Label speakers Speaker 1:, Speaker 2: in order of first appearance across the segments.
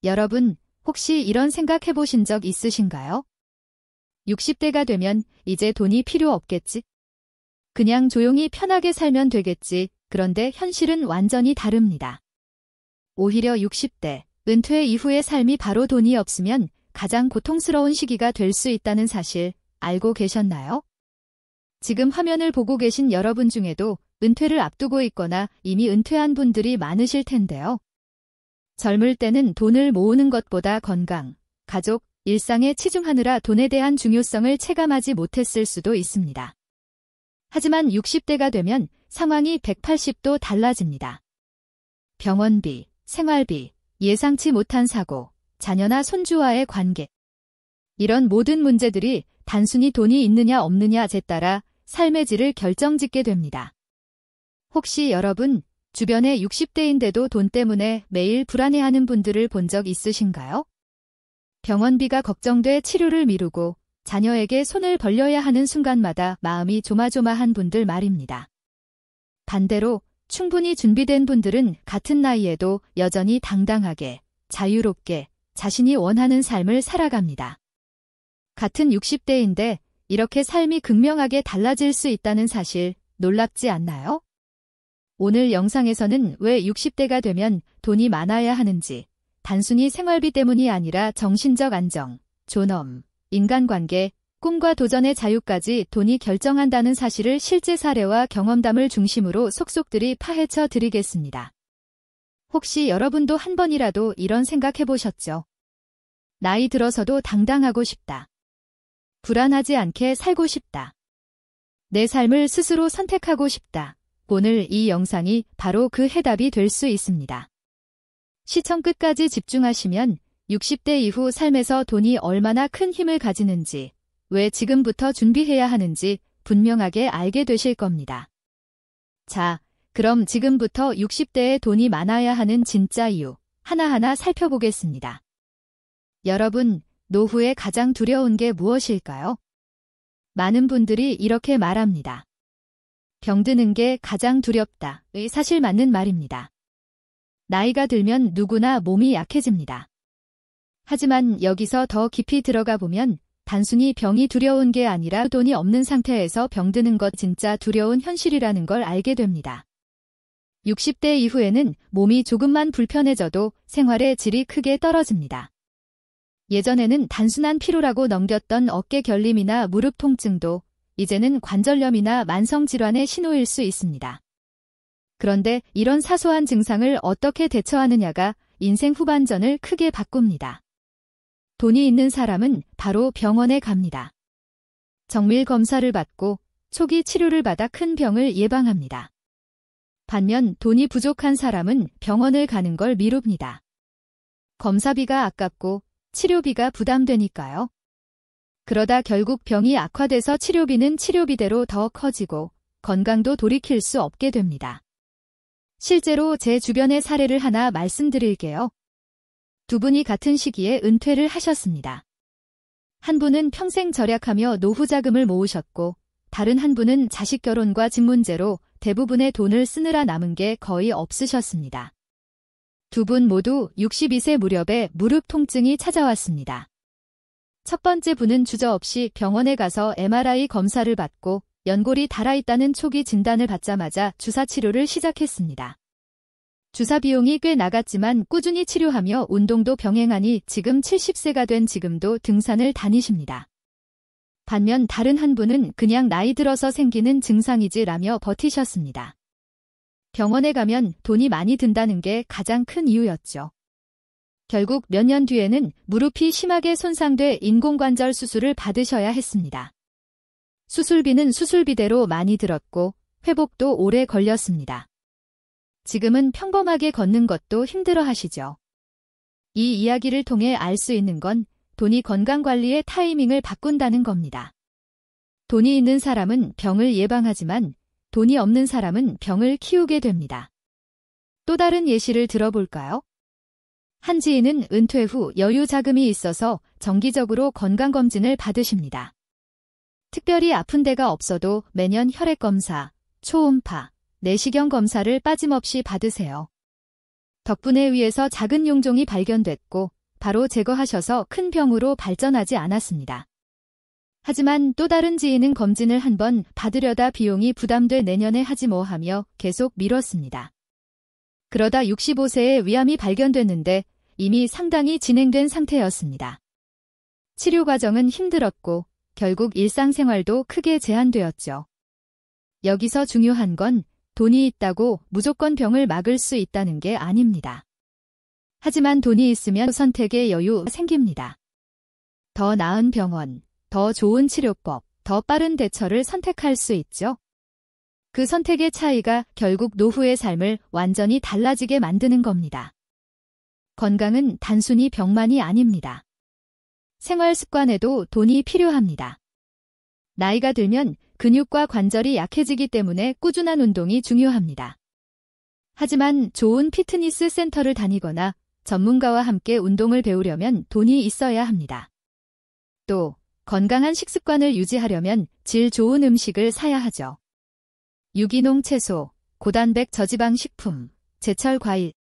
Speaker 1: 여러분, 혹시 이런 생각 해보신 적 있으신가요? 60대가 되면 이제 돈이 필요 없겠지? 그냥 조용히 편하게 살면 되겠지. 그런데 현실은 완전히 다릅니다. 오히려 60대, 은퇴 이후의 삶이 바로 돈이 없으면 가장 고통스러운 시기가 될 수 있다는 사실 알고 계셨나요? 지금 화면을 보고 계신 여러분 중에도 은퇴를 앞두고 있거나 이미 은퇴한 분들이 많으실 텐데요. 젊을 때는 돈을 모으는 것보다 건강, 가족, 일상에 치중하느라 돈에 대한 중요성을 체감하지 못했을 수도 있습니다. 하지만 60대가 되면 상황이 180도 달라집니다. 병원비, 생활비, 예상치 못한 사고, 자녀나 손주와의 관계. 이런 모든 문제들이 단순히 돈이 있느냐 없느냐에 따라 삶의 질을 결정짓게 됩니다. 혹시 여러분, 주변에 60대인데도 돈 때문에 매일 불안해하는 분들을 본 적 있으신가요? 병원비가 걱정돼 치료를 미루고 자녀에게 손을 벌려야 하는 순간마다 마음이 조마조마한 분들 말입니다. 반대로 충분히 준비된 분들은 같은 나이에도 여전히 당당하게, 자유롭게 자신이 원하는 삶을 살아갑니다. 같은 60대인데 이렇게 삶이 극명하게 달라질 수 있다는 사실 놀랍지 않나요? 오늘 영상에서는 왜 60대가 되면 돈이 많아야 하는지, 단순히 생활비 때문이 아니라 정신적 안정, 존엄, 인간관계, 꿈과 도전의 자유까지 돈이 결정한다는 사실을 실제 사례와 경험담을 중심으로 속속들이 파헤쳐 드리겠습니다. 혹시 여러분도 한 번이라도 이런 생각 해보셨죠? 나이 들어서도 당당하고 싶다. 불안하지 않게 살고 싶다. 내 삶을 스스로 선택하고 싶다. 오늘 이 영상이 바로 그 해답이 될 수 있습니다. 시청 끝까지 집중하시면 60대 이후 삶에서 돈이 얼마나 큰 힘을 가지는지, 왜 지금부터 준비해야 하는지 분명하게 알게 되실 겁니다. 자, 그럼 지금부터 60대에 돈이 많아야 하는 진짜 이유 하나하나 살펴보겠습니다. 여러분, 노후에 가장 두려운 게 무엇일까요? 많은 분들이 이렇게 말합니다. 병드는 게 가장 두렵다. 사실 맞는 말입니다. 나이가 들면 누구나 몸이 약해집니다. 하지만 여기서 더 깊이 들어가 보면 단순히 병이 두려운 게 아니라 돈이 없는 상태에서 병드는 것 진짜 두려운 현실이라는 걸 알게 됩니다. 60대 이후에는 몸이 조금만 불편해져도 생활의 질이 크게 떨어집니다. 예전에는 단순한 피로라고 넘겼던 어깨 결림이나 무릎 통증도 이제는 관절염이나 만성질환의 신호일 수 있습니다. 그런데 이런 사소한 증상을 어떻게 대처하느냐가 인생 후반전을 크게 바꿉니다. 돈이 있는 사람은 바로 병원에 갑니다. 정밀 검사를 받고 초기 치료를 받아 큰 병을 예방합니다. 반면 돈이 부족한 사람은 병원을 가는 걸 미룹니다. 검사비가 아깝고 치료비가 부담되니까요. 그러다 결국 병이 악화돼서 치료비는 치료비대로 더 커지고 건강도 돌이킬 수 없게 됩니다. 실제로 제 주변의 사례를 하나 말씀드릴게요. 두 분이 같은 시기에 은퇴를 하셨습니다. 한 분은 평생 절약하며 노후 자금을 모으셨고, 다른 한 분은 자식 결혼과 집 문제로 대부분의 돈을 쓰느라 남은 게 거의 없으셨습니다. 두 분 모두 62세 무렵에 무릎 통증이 찾아왔습니다. 첫 번째 분은 주저없이 병원에 가서 MRI 검사를 받고 연골이 닳아있다는 초기 진단을 받자마자 주사 치료를 시작했습니다. 주사 비용이 꽤 나갔지만 꾸준히 치료하며 운동도 병행하니 지금 70세가 된 지금도 등산을 다니십니다. 반면 다른 한 분은 그냥 나이 들어서 생기는 증상이지라며 버티셨습니다. 병원에 가면 돈이 많이 든다는 게 가장 큰 이유였죠. 결국 몇 년 뒤에는 무릎이 심하게 손상돼 인공관절 수술을 받으셔야 했습니다. 수술비는 수술비대로 많이 들었고 회복도 오래 걸렸습니다. 지금은 평범하게 걷는 것도 힘들어 하시죠. 이 이야기를 통해 알 수 있는 건 돈이 건강관리의 타이밍을 바꾼다는 겁니다. 돈이 있는 사람은 병을 예방하지만 돈이 없는 사람은 병을 키우게 됩니다. 또 다른 예시를 들어볼까요? 한 지인은 은퇴 후 여유 자금이 있어서 정기적으로 건강검진을 받으십니다. 특별히 아픈 데가 없어도 매년 혈액검사, 초음파, 내시경 검사를 빠짐없이 받으세요. 덕분에 위에서 작은 용종이 발견됐고 바로 제거하셔서 큰 병으로 발전하지 않았습니다. 하지만 또 다른 지인은 검진을 한번 받으려다 비용이 부담돼 내년에 하지 뭐 하며 계속 미뤘습니다. 그러다 65세에 위암이 발견됐는데 이미 상당히 진행된 상태였습니다. 치료 과정은 힘들었고 결국 일상생활도 크게 제한되었죠. 여기서 중요한 건 돈이 있다고 무조건 병을 막을 수 있다는 게 아닙니다. 하지만 돈이 있으면 선택의 여유 생깁니다. 더 나은 병원, 더 좋은 치료법, 더 빠른 대처를 선택할 수 있죠. 그 선택의 차이가 결국 노후의 삶을 완전히 달라지게 만드는 겁니다. 건강은 단순히 병만이 아닙니다. 생활 습관에도 돈이 필요합니다. 나이가 들면 근육과 관절이 약해지기 때문에 꾸준한 운동이 중요합니다. 하지만 좋은 피트니스 센터를 다니거나 전문가와 함께 운동을 배우려면 돈이 있어야 합니다. 또 건강한 식습관을 유지하려면 질 좋은 음식을 사야 하죠. 유기농 채소, 고단백 저지방 식품, 제철 과일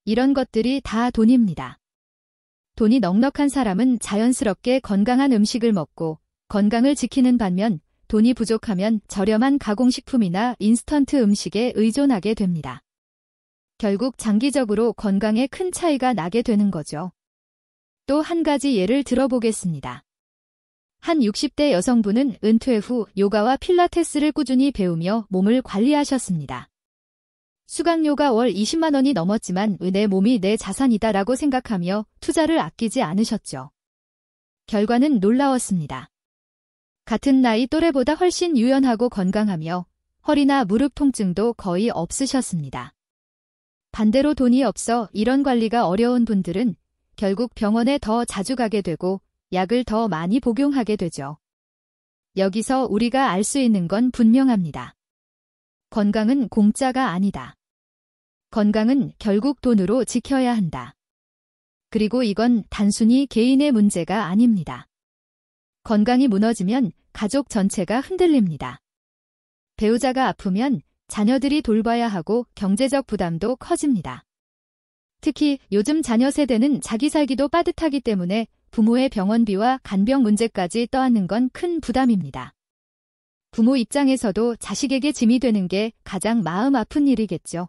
Speaker 1: 이런 것들이 다 돈입니다. 돈이 넉넉한 사람은 자연스럽게 건강한 음식을 먹고 건강을 지키는 반면 돈이 부족하면 저렴한 가공식품이나 인스턴트 음식에 의존하게 됩니다. 결국 장기적으로 건강에 큰 차이가 나게 되는 거죠. 또 한 가지 예를 들어보겠습니다. 한 60대 여성분은 은퇴 후 요가와 필라테스를 꾸준히 배우며 몸을 관리하셨습니다. 수강료가 월 20만 원이 넘었지만 내 몸이 내 자산이다라고 생각하며 투자를 아끼지 않으셨죠. 결과는 놀라웠습니다. 같은 나이 또래보다 훨씬 유연하고 건강하며 허리나 무릎 통증도 거의 없으셨습니다. 반대로 돈이 없어 이런 관리가 어려운 분들은 결국 병원에 더 자주 가게 되고 약을 더 많이 복용하게 되죠. 여기서 우리가 알 수 있는 건 분명합니다. 건강은 공짜가 아니다. 건강은 결국 돈으로 지켜야 한다. 그리고 이건 단순히 개인의 문제가 아닙니다. 건강이 무너지면 가족 전체가 흔들립니다. 배우자가 아프면 자녀들이 돌봐야 하고 경제적 부담도 커집니다. 특히 요즘 자녀 세대는 자기 살기도 빠듯하기 때문에 부모의 병원비와 간병 문제까지 떠안는 건 큰 부담입니다. 부모 입장에서도 자식에게 짐이 되는 게 가장 마음 아픈 일이겠죠.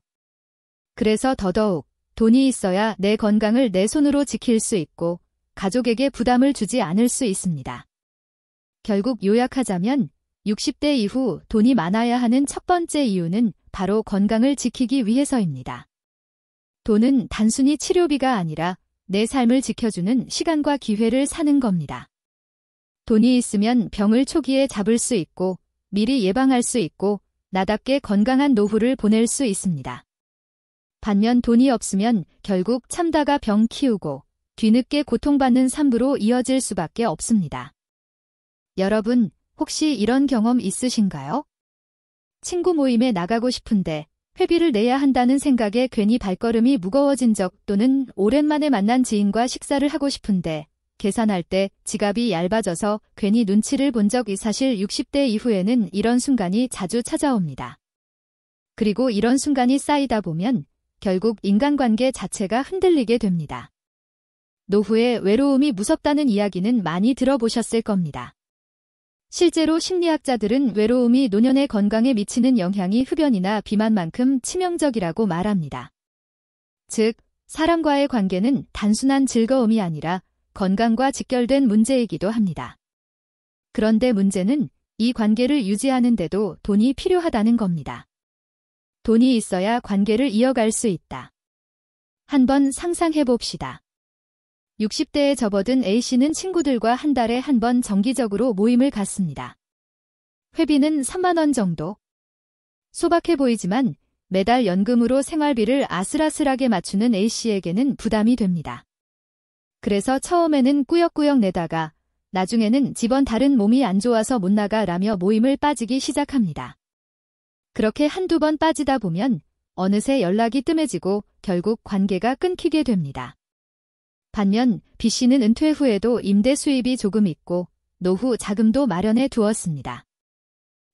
Speaker 1: 그래서 더더욱 돈이 있어야 내 건강을 내 손으로 지킬 수 있고 가족에게 부담을 주지 않을 수 있습니다. 결국 요약하자면 60대 이후 돈이 많아야 하는 첫 번째 이유는 바로 건강을 지키기 위해서입니다. 돈은 단순히 치료비가 아니라 내 삶을 지켜주는 시간과 기회를 사는 겁니다. 돈이 있으면 병을 초기에 잡을 수 있고 미리 예방할 수 있고 나답게 건강한 노후를 보낼 수 있습니다. 반면 돈이 없으면 결국 참다가 병 키우고 뒤늦게 고통받는 삶으로 이어질 수밖에 없습니다. 여러분, 혹시 이런 경험 있으신가요? 친구 모임에 나가고 싶은데 회비를 내야 한다는 생각에 괜히 발걸음이 무거워진 적 또는 오랜만에 만난 지인과 식사를 하고 싶은데 계산할 때 지갑이 얇아져서 괜히 눈치를 본 적이 사실 60대 이후에는 이런 순간이 자주 찾아옵니다. 그리고 이런 순간이 쌓이다 보면 결국 인간관계 자체가 흔들리게 됩니다. 노후에 외로움이 무섭다는 이야기는 많이 들어보셨을 겁니다. 실제로 심리학자들은 외로움이 노년의 건강에 미치는 영향이 흡연이나 비만만큼 치명적이라고 말합니다. 즉, 사람과의 관계는 단순한 즐거움이 아니라 건강과 직결된 문제이기도 합니다. 그런데 문제는 이 관계를 유지하는데도 돈이 필요하다는 겁니다. 돈이 있어야 관계를 이어갈 수 있다. 한번 상상해 봅시다. 60대에 접어든 A씨는 친구들과 한 달에 한 번 정기적으로 모임을 갖습니다. 회비는 3만 원 정도. 소박해 보이지만 매달 연금으로 생활비를 아슬아슬하게 맞추는 A씨에게는 부담이 됩니다. 그래서 처음에는 꾸역꾸역 내다가 나중에는 집원 다른 몸이 안 좋아서 못 나가라며 모임을 빠지기 시작합니다. 그렇게 한두 번 빠지다 보면 어느새 연락이 뜸해지고 결국 관계가 끊기게 됩니다. 반면 B씨는 은퇴 후에도 임대 수입이 조금 있고 노후 자금도 마련해 두었습니다.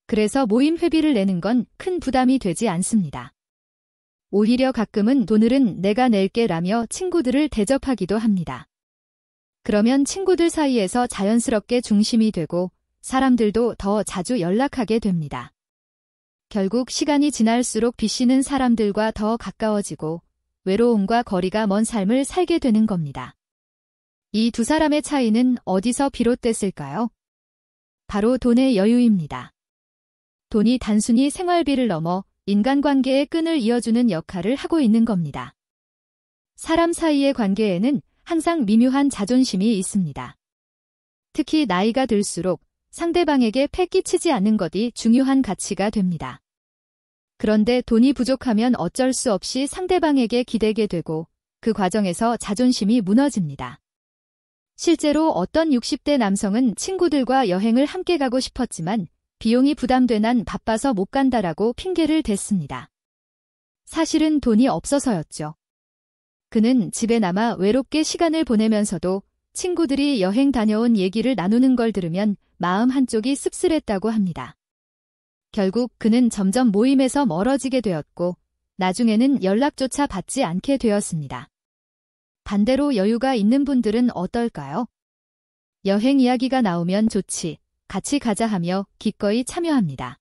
Speaker 1: 그래서 모임 회비를 내는 건 큰 부담이 되지 않습니다. 오히려 가끔은 돈을은 내가 낼게 라며 친구들을 대접하기도 합니다. 그러면 친구들 사이에서 자연스럽게 중심이 되고 사람들도 더 자주 연락하게 됩니다. 결국 시간이 지날수록 B씨는 사람들과 더 가까워지고 외로움과 거리가 먼 삶을 살게 되는 겁니다. 이 두 사람의 차이는 어디서 비롯됐을까요? 바로 돈의 여유입니다. 돈이 단순히 생활비를 넘어 인간관계의 끈을 이어주는 역할을 하고 있는 겁니다. 사람 사이의 관계에는 항상 미묘한 자존심이 있습니다. 특히 나이가 들수록 상대방에게 패 끼치지 않는 것이 중요한 가치가 됩니다. 그런데 돈이 부족하면 어쩔 수 없이 상대방에게 기대게 되고 그 과정에서 자존심이 무너집니다. 실제로 어떤 60대 남성은 친구들과 여행을 함께 가고 싶었지만 비용이 부담돼 난 바빠서 못 간다라고 핑계를 댔습니다. 사실은 돈이 없어서였죠. 그는 집에 남아 외롭게 시간을 보내면서도 친구들이 여행 다녀온 얘기를 나누는 걸 들으면 마음 한쪽이 씁쓸했다고 합니다. 결국 그는 점점 모임에서 멀어지게 되었고 나중에는 연락조차 받지 않게 되었습니다. 반대로 여유가 있는 분들은 어떨까요? 여행 이야기가 나오면 좋지, 같이 가자 하며 기꺼이 참여합니다.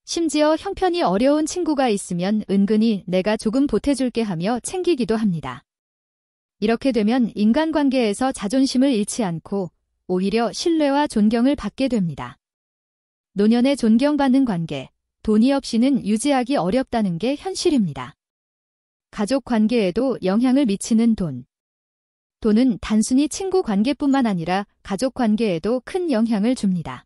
Speaker 1: 심지어 형편이 어려운 친구가 있으면 은근히 내가 조금 보태줄게 하며 챙기기도 합니다. 이렇게 되면 인간관계에서 자존심을 잃지 않고 오히려 신뢰와 존경을 받게 됩니다. 노년에 존경받는 관계, 돈이 없이는 유지하기 어렵다는 게 현실입니다. 가족 관계에도 영향을 미치는 돈. 돈은 단순히 친구 관계뿐만 아니라 가족 관계에도 큰 영향을 줍니다.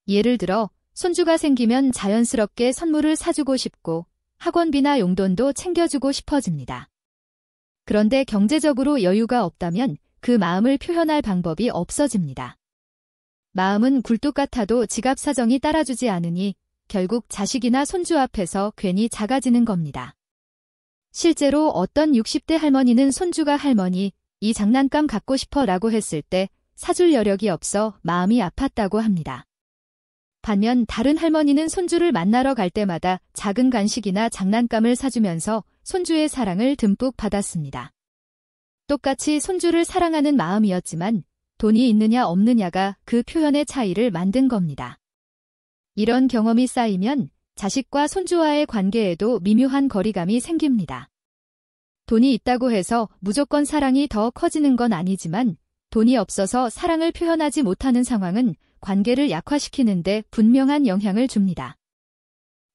Speaker 1: 예를 들어 손주가 생기면 자연스럽게 선물을 사주고 싶고 학원비나 용돈도 챙겨주고 싶어집니다. 그런데 경제적으로 여유가 없다면 그 마음을 표현할 방법이 없어집니다. 마음은 굴뚝 같아도 지갑 사정이 따라주지 않으니 결국 자식이나 손주 앞에서 괜히 작아지는 겁니다. 실제로 어떤 60대 할머니는 손주가 할머니, 이 장난감 갖고 싶어 라고 했을 때 사줄 여력이 없어 마음이 아팠다고 합니다. 반면 다른 할머니는 손주를 만나러 갈 때마다 작은 간식이나 장난감을 사주면서 손주의 사랑을 듬뿍 받았습니다. 똑같이 손주를 사랑하는 마음이었지만 돈이 있느냐 없느냐가 그 표현의 차이를 만든 겁니다. 이런 경험이 쌓이면 자식과 손주와의 관계에도 미묘한 거리감이 생깁니다. 돈이 있다고 해서 무조건 사랑이 더 커지는 건 아니지만 돈이 없어서 사랑을 표현하지 못하는 상황은 관계를 약화시키는데 분명한 영향을 줍니다.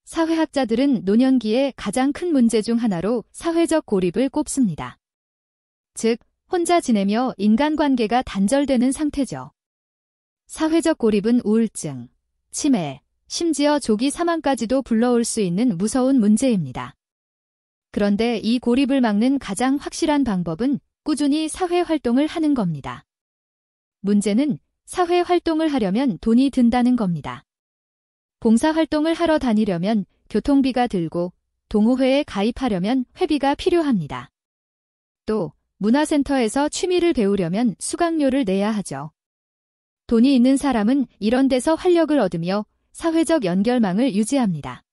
Speaker 1: 사회학자들은 노년기의 가장 큰 문제 중 하나로 사회적 고립을 꼽습니다. 즉, 혼자 지내며 인간관계가 단절되는 상태죠. 사회적 고립은 우울증, 치매, 심지어 조기 사망까지도 불러올 수 있는 무서운 문제입니다. 그런데 이 고립을 막는 가장 확실한 방법은 꾸준히 사회활동을 하는 겁니다. 문제는 사회활동을 하려면 돈이 든다는 겁니다. 봉사활동을 하러 다니려면 교통비가 들고 동호회에 가입하려면 회비가 필요합니다. 또 문화센터에서 취미를 배우려면 수강료를 내야 하죠. 돈이 있는 사람은 이런 데서 활력을 얻으며 사회적 연결망을 유지합니다.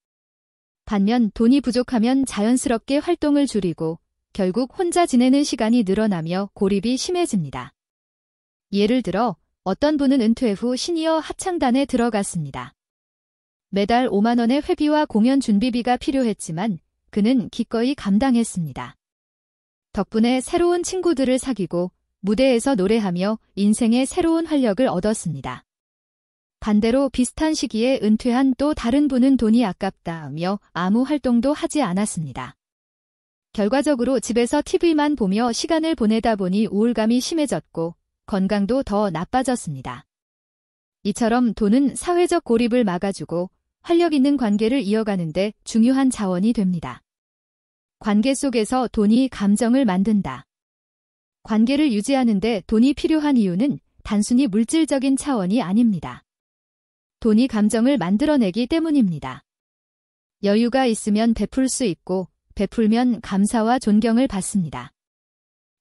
Speaker 1: 반면 돈이 부족하면 자연스럽게 활동을 줄이고 결국 혼자 지내는 시간이 늘어나며 고립이 심해집니다. 예를 들어 어떤 분은 은퇴 후 시니어 합창단에 들어갔습니다. 매달 5만 원의 회비와 공연 준비비가 필요했지만 그는 기꺼이 감당했습니다. 덕분에 새로운 친구들을 사귀고 무대에서 노래하며 인생의 새로운 활력을 얻었습니다. 반대로 비슷한 시기에 은퇴한 또 다른 분은 돈이 아깝다며 아무 활동도 하지 않았습니다. 결과적으로 집에서 TV만 보며 시간을 보내다 보니 우울감이 심해졌고 건강도 더 나빠졌습니다. 이처럼 돈은 사회적 고립을 막아주고 활력 있는 관계를 이어가는데 중요한 자원이 됩니다. 관계 속에서 돈이 감정을 만든다. 관계를 유지하는데 돈이 필요한 이유는 단순히 물질적인 차원이 아닙니다. 돈이 감정을 만들어내기 때문입니다. 여유가 있으면 베풀 수 있고 베풀면 감사와 존경을 받습니다.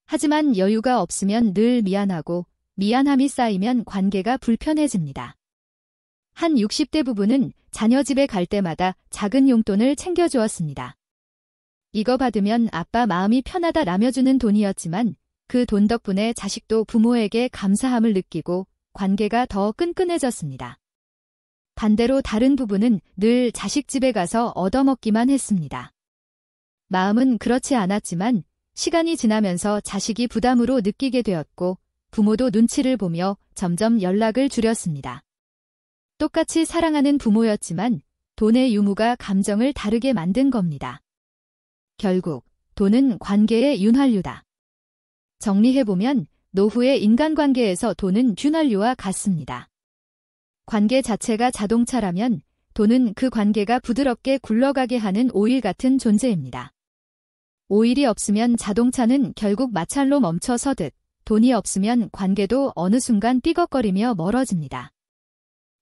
Speaker 1: 하지만 여유가 없으면 늘 미안하고 미안함이 쌓이면 관계가 불편해집니다. 한 60대 부부는 자녀 집에 갈 때마다 작은 용돈을 챙겨주었습니다. 이거 받으면 아빠 마음이 편하다라며 주는 돈이었지만 그 돈 덕분에 자식도 부모에게 감사함을 느끼고 관계가 더 끈끈해졌습니다. 반대로 다른 부부는 늘 자식 집에 가서 얻어먹기만 했습니다. 마음은 그렇지 않았지만 시간이 지나면서 자식이 부담으로 느끼게 되었고 부모도 눈치를 보며 점점 연락을 줄였습니다. 똑같이 사랑하는 부모였지만 돈의 유무가 감정을 다르게 만든 겁니다. 결국 돈은 관계의 윤활유다. 정리해보면 노후의 인간관계에서 돈은 윤활유와 같습니다. 관계 자체가 자동차라면 돈은 그 관계가 부드럽게 굴러가게 하는 오일 같은 존재입니다. 오일이 없으면 자동차는 결국 마찰로 멈춰 서듯 돈이 없으면 관계도 어느 순간 삐걱거리며 멀어집니다.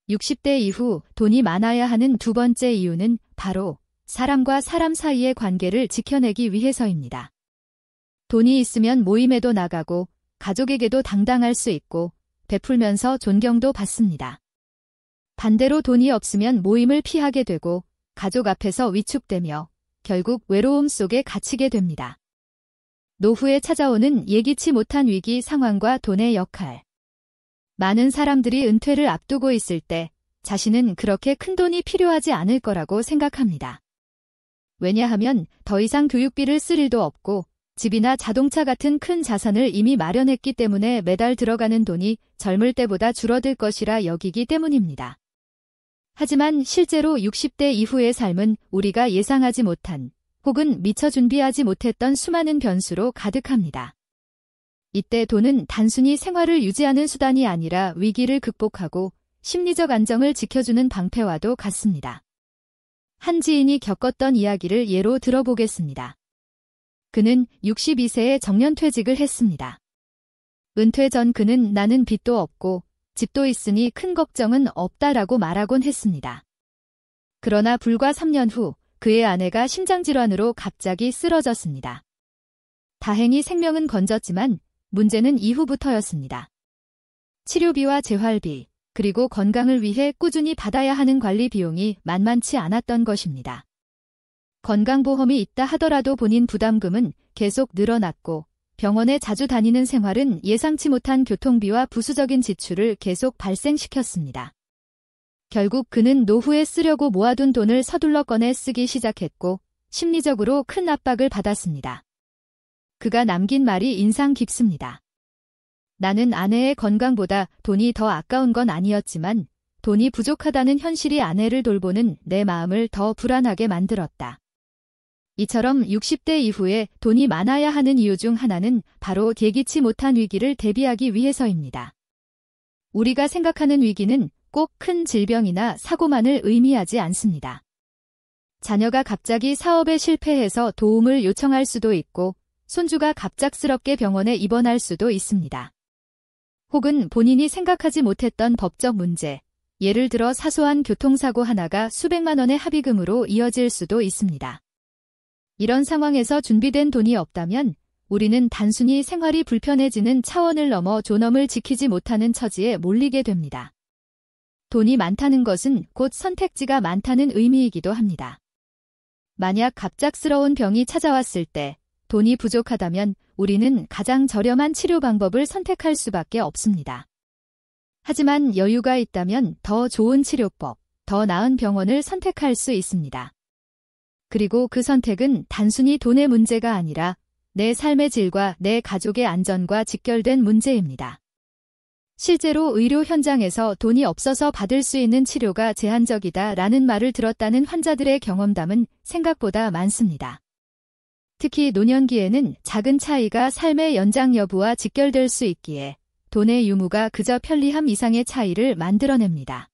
Speaker 1: 60대 이후 돈이 많아야 하는 두 번째 이유는 바로 사람과 사람 사이의 관계를 지켜내기 위해서입니다. 돈이 있으면 모임에도 나가고 가족에게도 당당할 수 있고 베풀면서 존경도 받습니다. 반대로 돈이 없으면 모임을 피하게 되고 가족 앞에서 위축되며 결국 외로움 속에 갇히게 됩니다. 노후에 찾아오는 예기치 못한 위기 상황과 돈의 역할. 많은 사람들이 은퇴를 앞두고 있을 때 자신은 그렇게 큰 돈이 필요하지 않을 거라고 생각합니다. 왜냐하면 더 이상 교육비를 쓸 일도 없고 집이나 자동차 같은 큰 자산을 이미 마련했기 때문에 매달 들어가는 돈이 젊을 때보다 줄어들 것이라 여기기 때문입니다. 하지만 실제로 60대 이후의 삶은 우리가 예상하지 못한 혹은 미처 준비하지 못했던 수많은 변수로 가득합니다. 이때 돈은 단순히 생활을 유지하는 수단이 아니라 위기를 극복하고 심리적 안정을 지켜주는 방패와도 같습니다. 한 지인이 겪었던 이야기를 예로 들어보겠습니다. 그는 62세에 정년퇴직을 했습니다. 은퇴 전 그는 나는 빚도 없고 집도 있으니 큰 걱정은 없다라고 말하곤 했습니다. 그러나 불과 3년 후 그의 아내가 심장질환으로 갑자기 쓰러졌습니다. 다행히 생명은 건졌지만 문제는 이후부터였습니다. 치료비와 재활비, 그리고 건강을 위해 꾸준히 받아야 하는 관리 비용이 만만치 않았던 것입니다. 건강보험이 있다 하더라도 본인 부담금은 계속 늘어났고 병원에 자주 다니는 생활은 예상치 못한 교통비와 부수적인 지출을 계속 발생시켰습니다. 결국 그는 노후에 쓰려고 모아둔 돈을 서둘러 꺼내 쓰기 시작했고 심리적으로 큰 압박을 받았습니다. 그가 남긴 말이 인상 깊습니다. 나는 아내의 건강보다 돈이 더 아까운 건 아니었지만 돈이 부족하다는 현실이 아내를 돌보는 내 마음을 더 불안하게 만들었다. 이처럼 60대 이후에 돈이 많아야 하는 이유 중 하나는 바로 예기치 못한 위기를 대비하기 위해서입니다. 우리가 생각하는 위기는 꼭 큰 질병이나 사고만을 의미하지 않습니다. 자녀가 갑자기 사업에 실패해서 도움을 요청할 수도 있고 손주가 갑작스럽게 병원에 입원할 수도 있습니다. 혹은 본인이 생각하지 못했던 법적 문제, 예를 들어 사소한 교통사고 하나가 수백만 원의 합의금으로 이어질 수도 있습니다. 이런 상황에서 준비된 돈이 없다면 우리는 단순히 생활이 불편해지는 차원을 넘어 존엄을 지키지 못하는 처지에 몰리게 됩니다. 돈이 많다는 것은 곧 선택지가 많다는 의미이기도 합니다. 만약 갑작스러운 병이 찾아왔을 때 돈이 부족하다면 우리는 가장 저렴한 치료 방법을 선택할 수밖에 없습니다. 하지만 여유가 있다면 더 좋은 치료법, 더 나은 병원을 선택할 수 있습니다. 그리고 그 선택은 단순히 돈의 문제가 아니라 내 삶의 질과 내 가족의 안전과 직결된 문제입니다. 실제로 의료 현장에서 돈이 없어서 받을 수 있는 치료가 제한적이다라는 말을 들었다는 환자들의 경험담은 생각보다 많습니다. 특히 노년기에는 작은 차이가 삶의 연장 여부와 직결될 수 있기에 돈의 유무가 그저 편리함 이상의 차이를 만들어냅니다.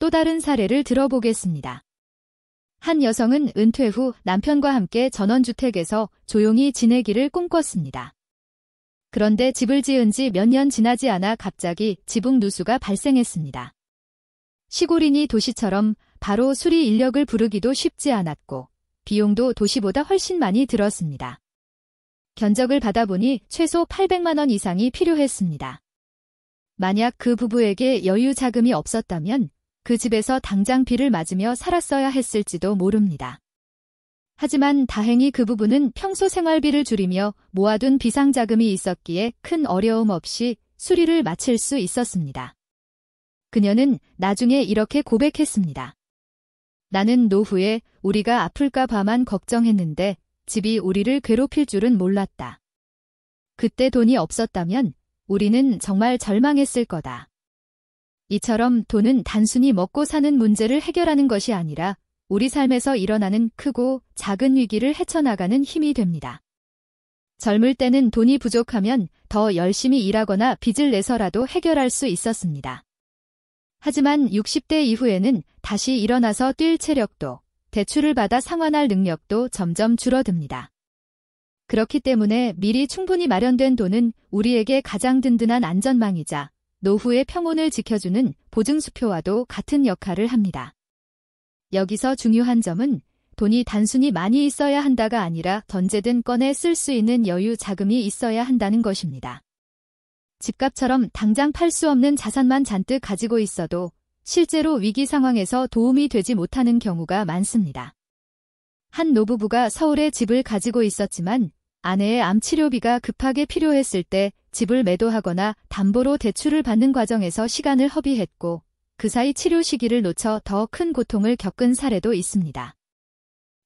Speaker 1: 또 다른 사례를 들어보겠습니다. 한 여성은 은퇴 후 남편과 함께 전원주택에서 조용히 지내기를 꿈꿨습니다. 그런데 집을 지은 지 몇 년 지나지 않아 갑자기 지붕 누수가 발생했습니다. 시골이니 도시처럼 바로 수리 인력을 부르기도 쉽지 않았고 비용도 도시보다 훨씬 많이 들었습니다. 견적을 받아보니 최소 800만 원 이상이 필요했습니다. 만약 그 부부에게 여유 자금이 없었다면 그 집에서 당장 비를 맞으며 살았어야 했을지도 모릅니다. 하지만 다행히 그 부부는 평소 생활비를 줄이며 모아둔 비상자금이 있었기에 큰 어려움 없이 수리를 마칠 수 있었습니다. 그녀는 나중에 이렇게 고백했습니다. 나는 노후에 우리가 아플까 봐만 걱정했는데 집이 우리를 괴롭힐 줄은 몰랐다. 그때 돈이 없었다면 우리는 정말 절망했을 거다. 이처럼 돈은 단순히 먹고 사는 문제를 해결하는 것이 아니라 우리 삶에서 일어나는 크고 작은 위기를 헤쳐나가는 힘이 됩니다. 젊을 때는 돈이 부족하면 더 열심히 일하거나 빚을 내서라도 해결할 수 있었습니다. 하지만 60대 이후에는 다시 일어나서 뛸 체력도, 대출을 받아 상환할 능력도 점점 줄어듭니다. 그렇기 때문에 미리 충분히 마련된 돈은 우리에게 가장 든든한 안전망이자 노후의 평온을 지켜주는 보증수표와도 같은 역할을 합니다. 여기서 중요한 점은 돈이 단순히 많이 있어야 한다가 아니라 언제든 꺼내 쓸 수 있는 여유 자금이 있어야 한다는 것입니다. 집값처럼 당장 팔 수 없는 자산만 잔뜩 가지고 있어도 실제로 위기 상황에서 도움이 되지 못하는 경우가 많습니다. 한 노부부가 서울에 집을 가지고 있었지만 아내의 암 치료비가 급하게 필요했을 때 집을 매도하거나 담보로 대출을 받는 과정에서 시간을 허비했고 그 사이 치료 시기를 놓쳐 더 큰 고통을 겪은 사례도 있습니다.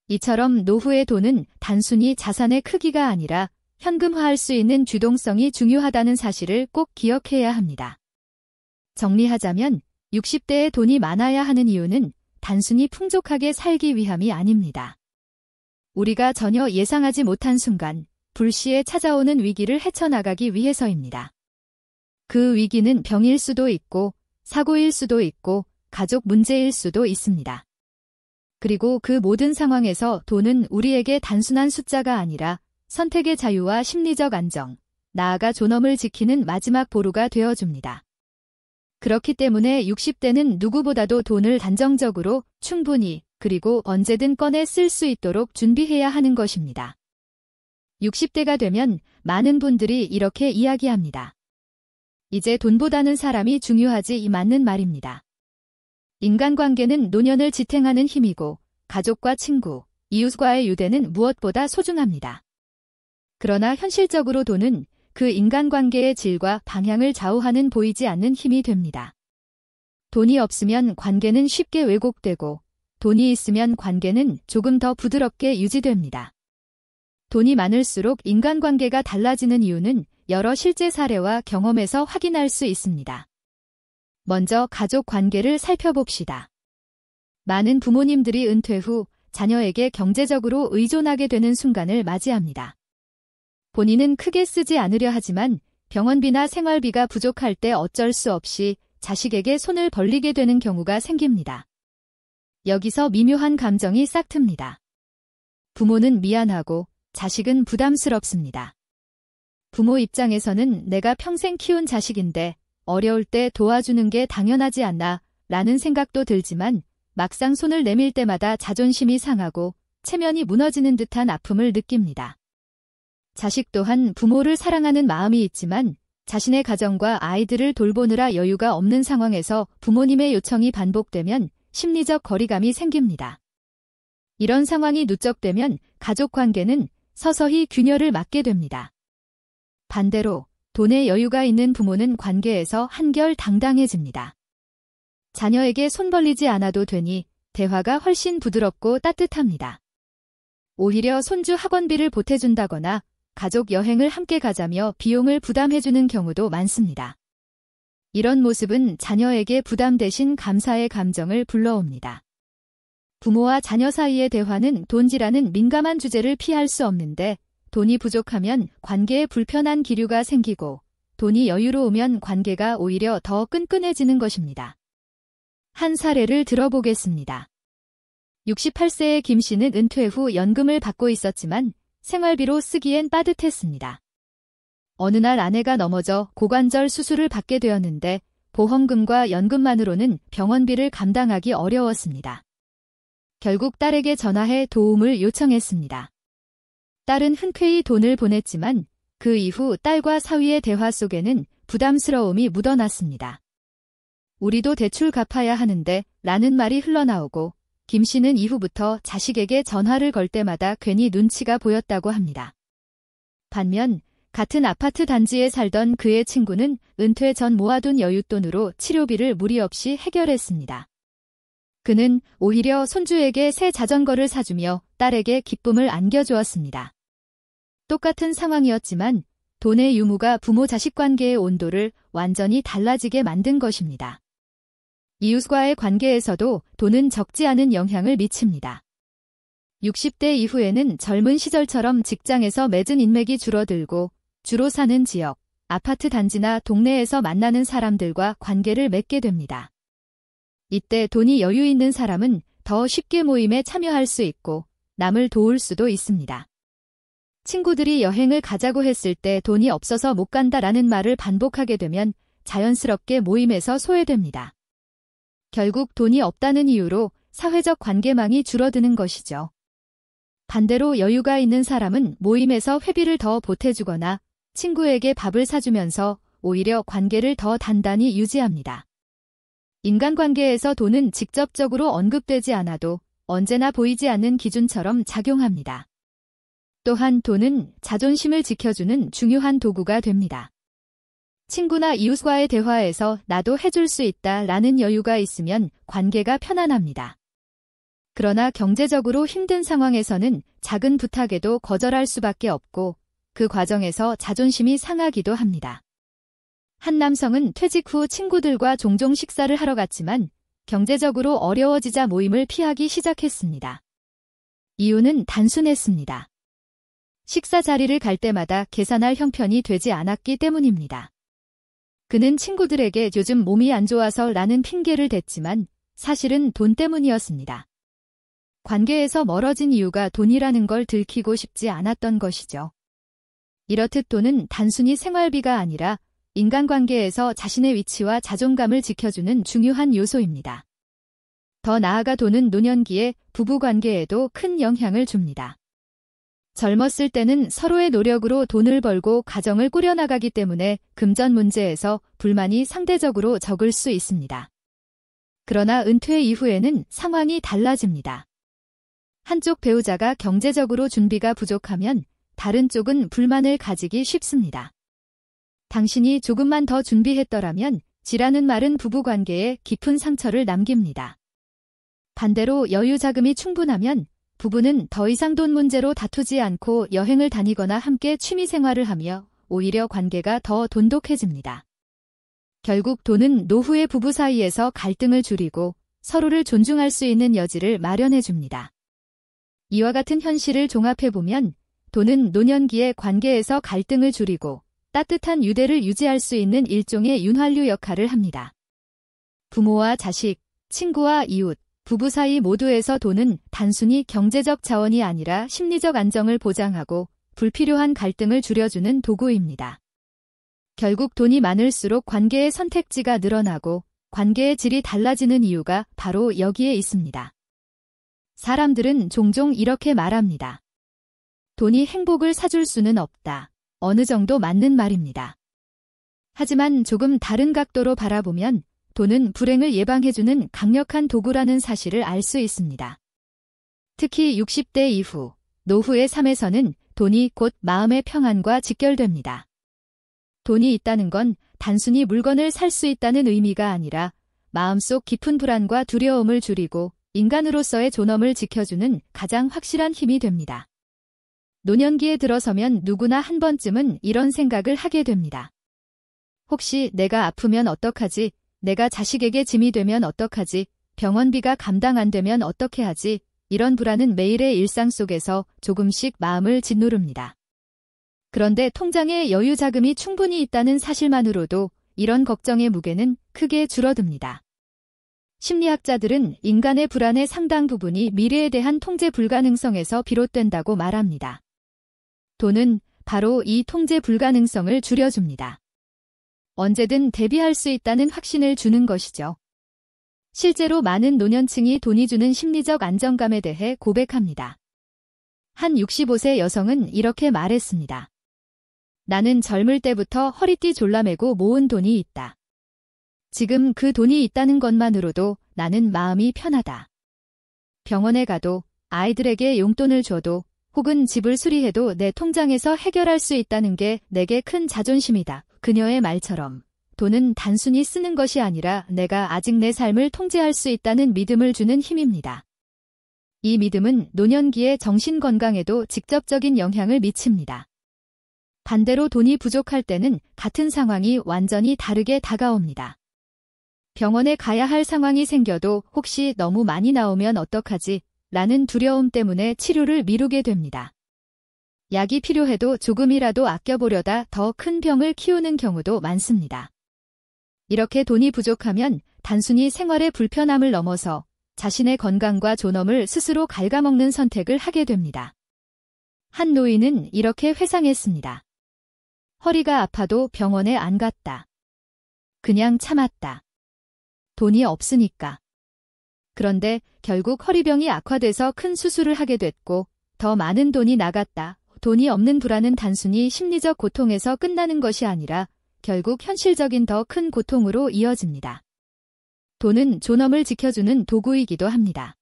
Speaker 1: 이처럼 노후의 돈은 단순히 자산의 크기가 아니라 현금화할 수 있는 주동성이 중요하다는 사실을 꼭 기억해야 합니다. 정리하자면 60대에 돈이 많아야 하는 이유는 단순히 풍족하게 살기 위함이 아닙니다. 우리가 전혀 예상하지 못한 순간 불시에 찾아오는 위기를 헤쳐나가기 위해서입니다. 그 위기는 병일 수도 있고 사고일 수도 있고 가족 문제일 수도 있습니다. 그리고 그 모든 상황에서 돈은 우리에게 단순한 숫자가 아니라 선택의 자유와 심리적 안정, 나아가 존엄을 지키는 마지막 보루가 되어줍니다. 그렇기 때문에 60대는 누구보다도 돈을 단정적으로, 충분히, 그리고 언제든 꺼내 쓸 수 있도록 준비해야 하는 것입니다. 60대가 되면 많은 분들이 이렇게 이야기합니다. 이제 돈보다는 사람이 중요하지, 이 맞는 말입니다. 인간관계는 노년을 지탱하는 힘이고 가족과 친구, 이웃과의 유대는 무엇보다 소중합니다. 그러나 현실적으로 돈은 그 인간관계의 질과 방향을 좌우하는 보이지 않는 힘이 됩니다. 돈이 없으면 관계는 쉽게 왜곡되고 돈이 있으면 관계는 조금 더 부드럽게 유지됩니다. 돈이 많을수록 인간관계가 달라지는 이유는 여러 실제 사례와 경험에서 확인할 수 있습니다. 먼저 가족 관계를 살펴봅시다. 많은 부모님들이 은퇴 후 자녀에게 경제적으로 의존하게 되는 순간을 맞이합니다. 본인은 크게 쓰지 않으려 하지만 병원비나 생활비가 부족할 때 어쩔 수 없이 자식에게 손을 벌리게 되는 경우가 생깁니다. 여기서 미묘한 감정이 싹틉니다. 부모는 미안하고 자식은 부담스럽습니다. 부모 입장에서는 내가 평생 키운 자식인데 어려울 때 도와주는 게 당연하지 않나 라는 생각도 들지만 막상 손을 내밀 때마다 자존심이 상하고 체면이 무너지는 듯한 아픔을 느낍니다. 자식 또한 부모를 사랑하는 마음이 있지만 자신의 가정과 아이들을 돌보느라 여유가 없는 상황에서 부모님의 요청이 반복되면 심리적 거리감이 생깁니다. 이런 상황이 누적되면 가족 관계는 서서히 균열을 맞게 됩니다. 반대로 돈의 여유가 있는 부모는 관계에서 한결 당당해집니다. 자녀에게 손 벌리지 않아도 되니 대화가 훨씬 부드럽고 따뜻합니다. 오히려 손주 학원비를 보태준다거나 가족 여행을 함께 가자며 비용을 부담해주는 경우도 많습니다. 이런 모습은 자녀에게 부담 대신 감사의 감정을 불러옵니다. 부모와 자녀 사이의 대화는 돈이라는 민감한 주제를 피할 수 없는데 돈이 부족하면 관계에 불편한 기류가 생기고 돈이 여유로우면 관계가 오히려 더 끈끈해지는 것입니다. 한 사례를 들어보겠습니다. 68세의 김 씨는 은퇴 후 연금을 받고 있었지만 생활비로 쓰기엔 빠듯했습니다. 어느 날 아내가 넘어져 고관절 수술을 받게 되었는데 보험금과 연금만으로는 병원비를 감당하기 어려웠습니다. 결국 딸에게 전화해 도움을 요청했습니다. 딸은 흔쾌히 돈을 보냈지만 그 이후 딸과 사위의 대화 속에는 부담스러움이 묻어났습니다. 우리도 대출 갚아야 하는데 라는 말이 흘러나오고 김 씨는 이후부터 자식에게 전화를 걸 때마다 괜히 눈치가 보였다고 합니다. 반면 같은 아파트 단지에 살던 그의 친구는 은퇴 전 모아둔 여윳돈으로 치료비를 무리 없이 해결했습니다. 그는 오히려 손주에게 새 자전거를 사주며 딸에게 기쁨을 안겨주었습니다. 똑같은 상황이었지만 돈의 유무가 부모-자식 관계의 온도를 완전히 달라지게 만든 것입니다. 이웃과의 관계에서도 돈은 적지 않은 영향을 미칩니다. 60대 이후에는 젊은 시절처럼 직장에서 맺은 인맥이 줄어들고 주로 사는 지역, 아파트 단지나 동네에서 만나는 사람들과 관계를 맺게 됩니다. 이때 돈이 여유 있는 사람은 더 쉽게 모임에 참여할 수 있고 남을 도울 수도 있습니다. 친구들이 여행을 가자고 했을 때 돈이 없어서 못 간다라는 말을 반복하게 되면 자연스럽게 모임에서 소외됩니다. 결국 돈이 없다는 이유로 사회적 관계망이 줄어드는 것이죠. 반대로 여유가 있는 사람은 모임에서 회비를 더 보태주거나 친구에게 밥을 사주면서 오히려 관계를 더 단단히 유지합니다. 인간관계에서 돈은 직접적으로 언급되지 않아도 언제나 보이지 않는 기준처럼 작용합니다. 또한 돈은 자존심을 지켜주는 중요한 도구가 됩니다. 친구나 이웃과의 대화에서 나도 해줄 수 있다라는 여유가 있으면 관계가 편안합니다. 그러나 경제적으로 힘든 상황에서는 작은 부탁에도 거절할 수밖에 없고 그 과정에서 자존심이 상하기도 합니다. 한 남성은 퇴직 후 친구들과 종종 식사를 하러 갔지만 경제적으로 어려워지자 모임을 피하기 시작했습니다. 이유는 단순했습니다. 식사 자리를 갈 때마다 계산할 형편이 되지 않았기 때문입니다. 그는 친구들에게 요즘 몸이 안 좋아서 라는 핑계를 댔지만 사실은 돈 때문이었습니다. 관계에서 멀어진 이유가 돈이라는 걸 들키고 싶지 않았던 것이죠. 이렇듯 돈은 단순히 생활비가 아니라 인간관계에서 자신의 위치와 자존감을 지켜주는 중요한 요소입니다. 더 나아가 돈은 노년기에 부부관계에도 큰 영향을 줍니다. 젊었을 때는 서로의 노력으로 돈을 벌고 가정을 꾸려나가기 때문에 금전 문제에서 불만이 상대적으로 적을 수 있습니다. 그러나 은퇴 이후에는 상황이 달라집니다. 한쪽 배우자가 경제적으로 준비가 부족하면 다른 쪽은 불만을 가지기 쉽습니다. 당신이 조금만 더 준비했더라면 지라는 말은 부부관계에 깊은 상처를 남깁니다. 반대로 여유 자금이 충분하면 부부는 더 이상 돈 문제로 다투지 않고 여행을 다니거나 함께 취미생활을 하며 오히려 관계가 더 돈독해집니다. 결국 돈은 노후의 부부 사이에서 갈등을 줄이고 서로를 존중할 수 있는 여지를 마련해 줍니다. 이와 같은 현실을 종합해보면 돈은 노년기의 관계에서 갈등을 줄이고 따뜻한 유대를 유지할 수 있는 일종의 윤활유 역할을 합니다. 부모와 자식, 친구와 이웃, 부부 사이 모두에서 돈은 단순히 경제적 자원이 아니라 심리적 안정을 보장하고 불필요한 갈등을 줄여주는 도구입니다. 결국 돈이 많을수록 관계의 선택지가 늘어나고 관계의 질이 달라지는 이유가 바로 여기에 있습니다. 사람들은 종종 이렇게 말합니다. 돈이 행복을 사줄 수는 없다. 어느 정도 맞는 말입니다. 하지만 조금 다른 각도로 바라보면 돈은 불행을 예방해주는 강력한 도구라는 사실을 알 수 있습니다. 특히 60대 이후, 노후의 삶에서는 돈이 곧 마음의 평안과 직결됩니다. 돈이 있다는 건 단순히 물건을 살 수 있다는 의미가 아니라 마음속 깊은 불안과 두려움을 줄이고 인간으로서의 존엄을 지켜주는 가장 확실한 힘이 됩니다. 노년기에 들어서면 누구나 한 번쯤은 이런 생각을 하게 됩니다. 혹시 내가 아프면 어떡하지? 내가 자식에게 짐이 되면 어떡하지? 병원비가 감당 안 되면 어떻게 하지? 이런 불안은 매일의 일상 속에서 조금씩 마음을 짓누릅니다. 그런데 통장에 여유 자금이 충분히 있다는 사실만으로도 이런 걱정의 무게는 크게 줄어듭니다. 심리학자들은 인간의 불안의 상당 부분이 미래에 대한 통제 불가능성에서 비롯된다고 말합니다. 돈은 바로 이 통제 불가능성을 줄여줍니다. 언제든 대비할 수 있다는 확신을 주는 것이죠. 실제로 많은 노년층이 돈이 주는 심리적 안정감에 대해 고백합니다. 한 65세 여성은 이렇게 말했습니다. 나는 젊을 때부터 허리띠 졸라매고 모은 돈이 있다. 지금 그 돈이 있다는 것만으로도 나는 마음이 편하다. 병원에 가도 아이들에게 용돈을 줘도 혹은 집을 수리해도 내 통장에서 해결할 수 있다는 게 내게 큰 자존심이다. 그녀의 말처럼 돈은 단순히 쓰는 것이 아니라 내가 아직 내 삶을 통제할 수 있다는 믿음을 주는 힘입니다. 이 믿음은 노년기의 정신 건강에도 직접적인 영향을 미칩니다. 반대로 돈이 부족할 때는 같은 상황이 완전히 다르게 다가옵니다. 병원에 가야 할 상황이 생겨도 혹시 너무 많이 나오면 어떡하지? 라는 두려움 때문에 치료를 미루게 됩니다. 약이 필요해도 조금이라도 아껴보려다 더 큰 병을 키우는 경우도 많습니다. 이렇게 돈이 부족하면 단순히 생활의 불편함을 넘어서 자신의 건강과 존엄을 스스로 갉아먹는 선택을 하게 됩니다. 한 노인은 이렇게 회상했습니다. 허리가 아파도 병원에 안 갔다. 그냥 참았다. 돈이 없으니까. 그런데 결국 허리병이 악화돼서 큰 수술을 하게 됐고 더 많은 돈이 나갔다. 돈이 없는 불안은 단순히 심리적 고통에서 끝나는 것이 아니라 결국 현실적인 더 큰 고통으로 이어집니다. 돈은 존엄을 지켜주는 도구이기도 합니다.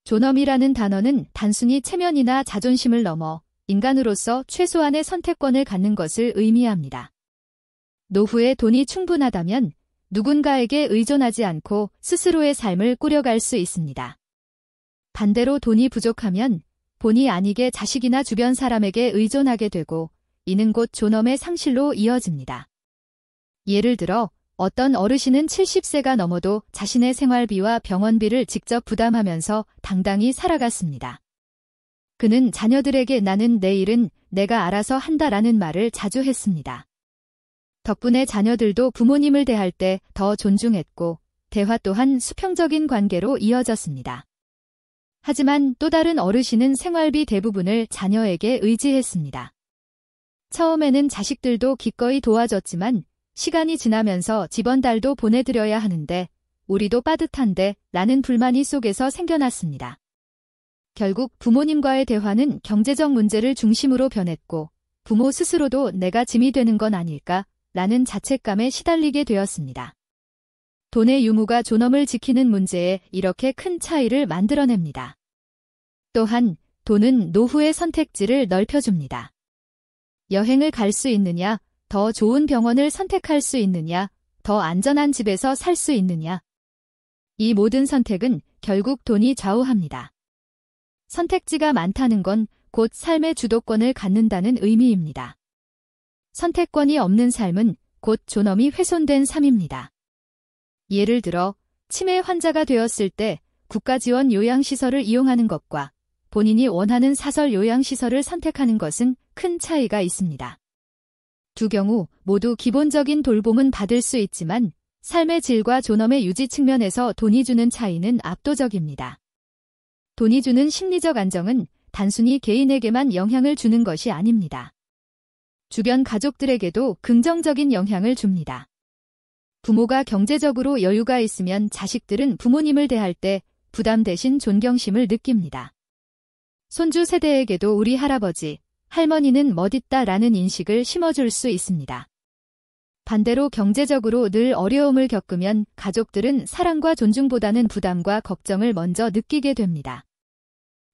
Speaker 1: 존엄이라는 단어는 단순히 체면이나 자존심을 넘어 인간으로서 최소한의 선택권을 갖는 것을 의미합니다. 노후에 돈이 충분하다면 누군가에게 의존하지 않고 스스로의 삶을 꾸려갈 수 있습니다. 반대로 돈이 부족하면 본의 아니게 자식이나 주변 사람에게 의존하게 되고 이는 곧 존엄의 상실로 이어집니다. 예를 들어 어떤 어르신은 70세가 넘어도 자신의 생활비와 병원비를 직접 부담하면서 당당히 살아갔습니다. 그는 자녀들에게 나는 내 일은 내가 알아서 한다라는 말을 자주 했습니다. 덕분에 자녀들도 부모님을 대할 때 더 존중했고 대화 또한 수평적인 관계로 이어졌습니다. 하지만 또 다른 어르신은 생활비 대부분을 자녀에게 의지했습니다. 처음에는 자식들도 기꺼이 도와줬지만 시간이 지나면서 집원달도 보내드려야 하는데 우리도 빠듯한데 라는 불만이 속에서 생겨났습니다. 결국 부모님과의 대화는 경제적 문제를 중심으로 변했고 부모 스스로도 내가 짐이 되는 건 아닐까 라는 자책감에 시달리게 되었습니다. 돈의 유무가 존엄을 지키는 문제에 이렇게 큰 차이를 만들어냅니다. 또한 돈은 노후의 선택지를 넓혀줍니다. 여행을 갈 수 있느냐, 더 좋은 병원을 선택할 수 있느냐, 더 안전한 집에서 살 수 있느냐. 이 모든 선택은 결국 돈이 좌우합니다. 선택지가 많다는 건 곧 삶의 주도권을 갖는다는 의미입니다. 선택권이 없는 삶은 곧 존엄이 훼손된 삶입니다. 예를 들어 치매 환자가 되었을 때 국가 지원 요양시설을 이용하는 것과 본인이 원하는 사설 요양시설을 선택하는 것은 큰 차이가 있습니다. 두 경우 모두 기본적인 돌봄은 받을 수 있지만 삶의 질과 존엄의 유지 측면에서 돈이 주는 차이는 압도적입니다. 돈이 주는 심리적 안정은 단순히 개인에게만 영향을 주는 것이 아닙니다. 주변 가족들에게도 긍정적인 영향을 줍니다. 부모가 경제적으로 여유가 있으면 자식들은 부모님을 대할 때 부담 대신 존경심을 느낍니다. 손주 세대에게도 우리 할아버지, 할머니는 멋있다라는 인식을 심어줄 수 있습니다. 반대로 경제적으로 늘 어려움을 겪으면 가족들은 사랑과 존중보다는 부담과 걱정을 먼저 느끼게 됩니다.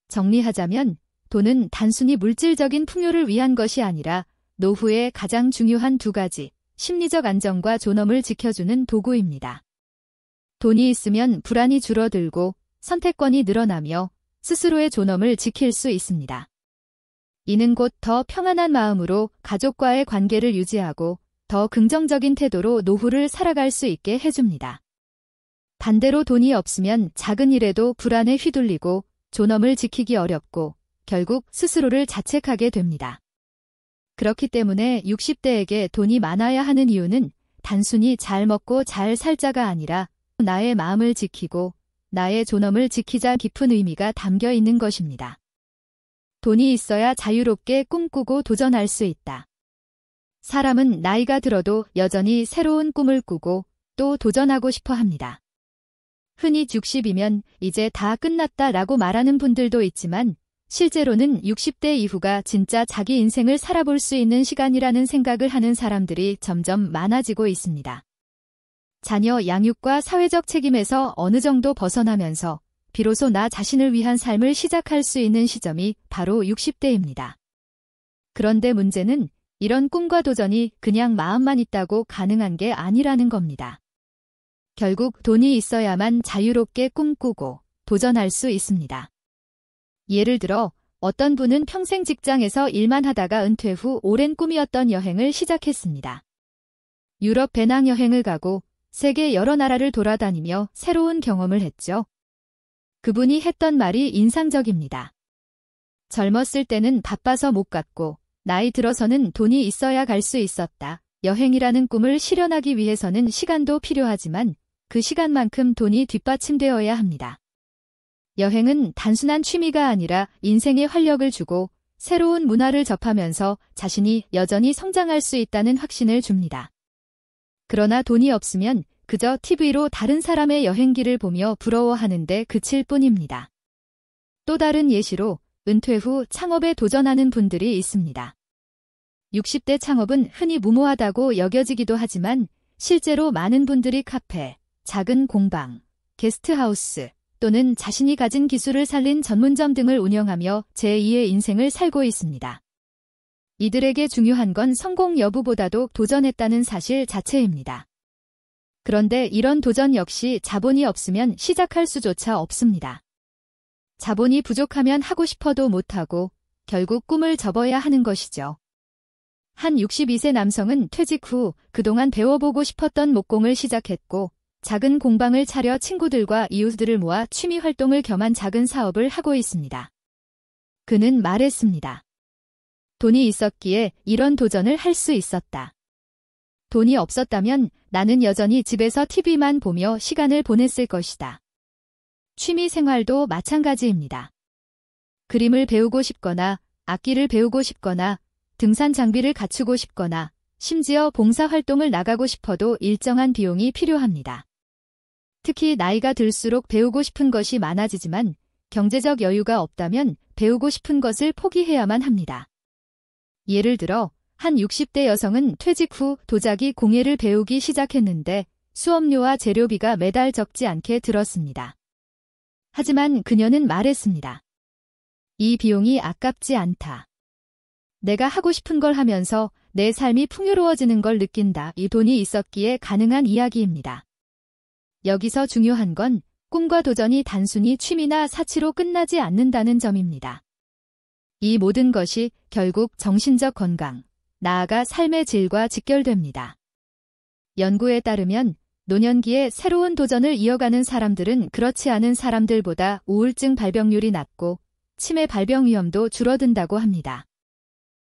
Speaker 1: 정리하자면 돈은 단순히 물질적인 풍요를 위한 것이 아니라 노후에 가장 중요한 두 가지, 심리적 안정과 존엄을 지켜주는 도구입니다. 돈이 있으면 불안이 줄어들고 선택권이 늘어나며 스스로의 존엄을 지킬 수 있습니다. 이는 곧 더 평안한 마음으로 가족과의 관계를 유지하고 더 긍정적인 태도로 노후를 살아갈 수 있게 해줍니다. 반대로 돈이 없으면 작은 일에도 불안에 휘둘리고 존엄을 지키기 어렵고 결국 스스로를 자책하게 됩니다. 그렇기 때문에 60대에게 돈이 많아야 하는 이유는 단순히 잘 먹고 잘 살자가 아니라 나의 마음을 지키고 나의 존엄을 지키자 깊은 의미가 담겨 있는 것입니다. 돈이 있어야 자유롭게 꿈꾸고 도전할 수 있다. 사람은 나이가 들어도 여전히 새로운 꿈을 꾸고 또 도전하고 싶어 합니다. 흔히 60이면 이제 다 끝났다라고 말하는 분들도 있지만 실제로는 60대 이후가 진짜 자기 인생을 살아볼 수 있는 시간이라는 생각을 하는 사람들이 점점 많아지고 있습니다. 자녀 양육과 사회적 책임에서 어느 정도 벗어나면서 비로소 나 자신을 위한 삶을 시작할 수 있는 시점이 바로 60대입니다. 그런데 문제는 이런 꿈과 도전이 그냥 마음만 있다고 가능한 게 아니라는 겁니다. 결국 돈이 있어야만 자유롭게 꿈꾸고 도전할 수 있습니다. 예를 들어 어떤 분은 평생 직장에서 일만 하다가 은퇴 후 오랜 꿈이었던 여행을 시작했습니다. 유럽 배낭여행을 가고 세계 여러 나라를 돌아다니며 새로운 경험을 했죠. 그분이 했던 말이 인상적입니다. 젊었을 때는 바빠서 못 갔고 나이 들어서는 돈이 있어야 갈 수 있었다. 여행이라는 꿈을 실현하기 위해서는 시간도 필요하지만 그 시간만큼 돈이 뒷받침되어야 합니다. 여행은 단순한 취미가 아니라 인생에 활력을 주고 새로운 문화를 접하면서 자신이 여전히 성장할 수 있다는 확신을 줍니다. 그러나 돈이 없으면 그저 TV로 다른 사람의 여행기를 보며 부러워하는데 그칠 뿐입니다. 또 다른 예시로 은퇴 후 창업에 도전하는 분들이 있습니다. 60대 창업은 흔히 무모하다고 여겨지기도 하지만 실제로 많은 분들이 카페, 작은 공방, 게스트하우스 또는 자신이 가진 기술을 살린 전문점 등을 운영하며 제2의 인생을 살고 있습니다. 이들에게 중요한 건 성공 여부보다도 도전했다는 사실 자체입니다. 그런데 이런 도전 역시 자본이 없으면 시작할 수조차 없습니다. 자본이 부족하면 하고 싶어도 못하고 결국 꿈을 접어야 하는 것이죠. 한 62세 남성은 퇴직 후 그동안 배워보고 싶었던 목공을 시작했고 작은 공방을 차려 친구들과 이웃들을 모아 취미 활동을 겸한 작은 사업을 하고 있습니다. 그는 말했습니다. 돈이 있었기에 이런 도전을 할 수 있었다. 돈이 없었다면 나는 여전히 집에서 TV만 보며 시간을 보냈을 것이다. 취미 생활도 마찬가지입니다. 그림을 배우고 싶거나 악기를 배우고 싶거나 등산 장비를 갖추고 싶거나 심지어 봉사활동을 나가고 싶어도 일정한 비용이 필요합니다. 특히 나이가 들수록 배우고 싶은 것이 많아지지만 경제적 여유가 없다면 배우고 싶은 것을 포기해야만 합니다. 예를 들어 한 60대 여성은 퇴직 후 도자기 공예를 배우기 시작했는데 수업료와 재료비가 매달 적지 않게 들었습니다. 하지만 그녀는 말했습니다. 이 비용이 아깝지 않다. 내가 하고 싶은 걸 하면서 내 삶이 풍요로워지는 걸 느낀다. 이 돈이 있었기에 가능한 이야기입니다. 여기서 중요한 건 꿈과 도전이 단순히 취미나 사치로 끝나지 않는다는 점입니다. 이 모든 것이 결국 정신적 건강, 나아가 삶의 질과 직결됩니다. 연구에 따르면 노년기에 새로운 도전을 이어가는 사람들은 그렇지 않은 사람들보다 우울증 발병률이 낮고 치매 발병 위험도 줄어든다고 합니다.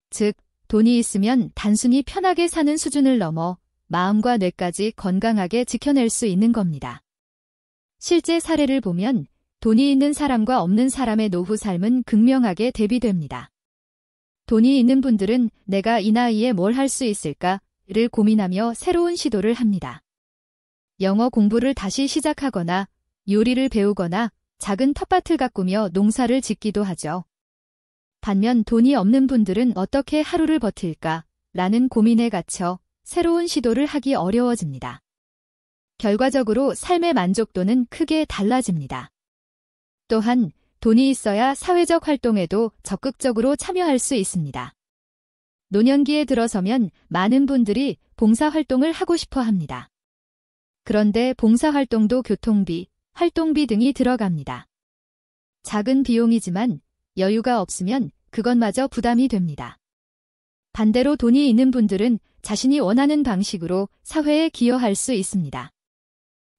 Speaker 1: 즉, 돈이 있으면 단순히 편하게 사는 수준을 넘어 마음과 뇌까지 건강하게 지켜낼 수 있는 겁니다. 실제 사례를 보면 돈이 있는 사람과 없는 사람의 노후 삶은 극명하게 대비됩니다. 돈이 있는 분들은 내가 이 나이에 뭘 할 수 있을까를 고민하며 새로운 시도를 합니다. 영어 공부를 다시 시작하거나 요리를 배우거나 작은 텃밭을 가꾸며 농사를 짓기도 하죠. 반면 돈이 없는 분들은 어떻게 하루를 버틸까? 라는 고민에 갇혀 새로운 시도를 하기 어려워집니다. 결과적으로 삶의 만족도는 크게 달라집니다. 또한 돈이 있어야 사회적 활동에도 적극적으로 참여할 수 있습니다. 노년기에 들어서면 많은 분들이 봉사활동을 하고 싶어 합니다. 그런데 봉사활동도 교통비, 활동비 등이 들어갑니다. 작은 비용이지만 여유가 없으면 그것마저 부담이 됩니다. 반대로 돈이 있는 분들은 자신이 원하는 방식으로 사회에 기여할 수 있습니다.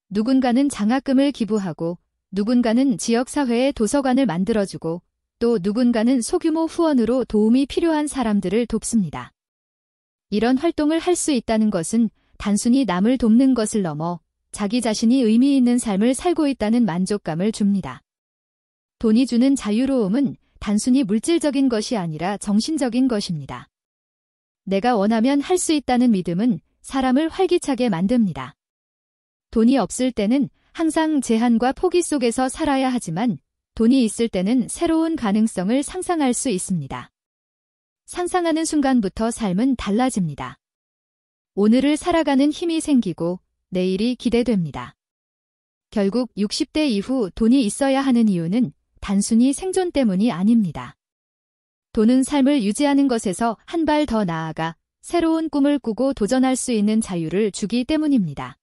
Speaker 1: 누군가는 장학금을 기부하고 누군가는 지역사회에 도서관을 만들어주고 또 누군가는 소규모 후원으로 도움이 필요한 사람들을 돕습니다. 이런 활동을 할 수 있다는 것은 단순히 남을 돕는 것을 넘어 자기 자신이 의미 있는 삶을 살고 있다는 만족감을 줍니다. 돈이 주는 자유로움은 단순히 물질적인 것이 아니라 정신적인 것입니다. 내가 원하면 할 수 있다는 믿음은 사람을 활기차게 만듭니다. 돈이 없을 때는 항상 제한과 포기 속에서 살아야 하지만 돈이 있을 때는 새로운 가능성을 상상할 수 있습니다. 상상하는 순간부터 삶은 달라집니다. 오늘을 살아가는 힘이 생기고 내일이 기대됩니다. 결국 60대 이후 돈이 있어야 하는 이유는 단순히 생존 때문이 아닙니다. 돈은 삶을 유지하는 것에서 한 발 더 나아가 새로운 꿈을 꾸고 도전할 수 있는 자유를 주기 때문입니다.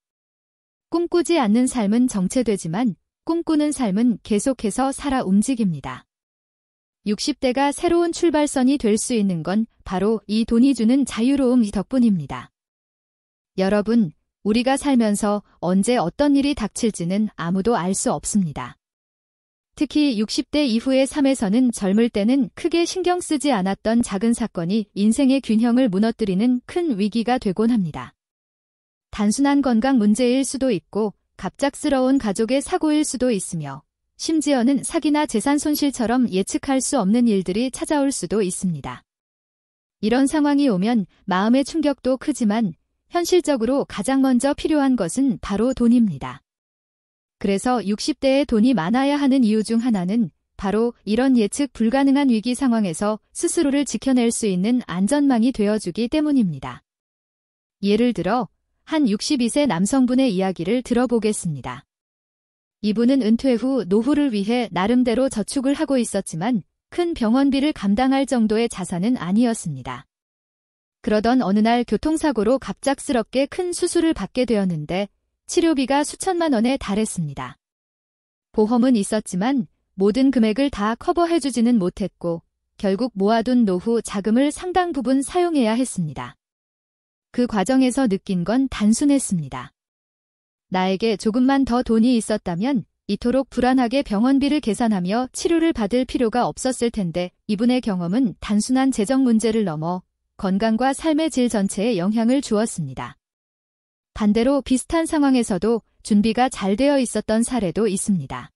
Speaker 1: 꿈꾸지 않는 삶은 정체되지만 꿈꾸는 삶은 계속해서 살아 움직입니다. 60대가 새로운 출발선이 될 수 있는 건 바로 이 돈이 주는 자유로움 덕분입니다. 여러분, 우리가 살면서 언제 어떤 일이 닥칠지는 아무도 알 수 없습니다. 특히 60대 이후의 삶에서는 젊을 때는 크게 신경 쓰지 않았던 작은 사건이 인생의 균형을 무너뜨리는 큰 위기가 되곤 합니다. 단순한 건강 문제일 수도 있고 갑작스러운 가족의 사고일 수도 있으며 심지어는 사기나 재산 손실처럼 예측할 수 없는 일들이 찾아올 수도 있습니다. 이런 상황이 오면 마음의 충격도 크지만 현실적으로 가장 먼저 필요한 것은 바로 돈입니다. 그래서 60대에 돈이 많아야 하는 이유 중 하나는 바로 이런 예측 불가능한 위기 상황에서 스스로를 지켜낼 수 있는 안전망이 되어주기 때문입니다. 예를 들어 한 62세 남성분의 이야기를 들어보겠습니다. 이분은 은퇴 후 노후를 위해 나름대로 저축을 하고 있었지만 큰 병원비를 감당할 정도의 자산은 아니었습니다. 그러던 어느 날 교통사고로 갑작스럽게 큰 수술을 받게 되었는데 치료비가 수천만 원에 달했습니다. 보험은 있었지만 모든 금액을 다 커버해주지는 못했고 결국 모아둔 노후 자금을 상당 부분 사용해야 했습니다. 그 과정에서 느낀 건 단순했습니다. 나에게 조금만 더 돈이 있었다면 이토록 불안하게 병원비를 계산하며 치료를 받을 필요가 없었을 텐데 이분의 경험은 단순한 재정 문제를 넘어 건강과 삶의 질 전체에 영향을 주었습니다. 반대로 비슷한 상황에서도 준비가 잘 되어 있었던 사례도 있습니다.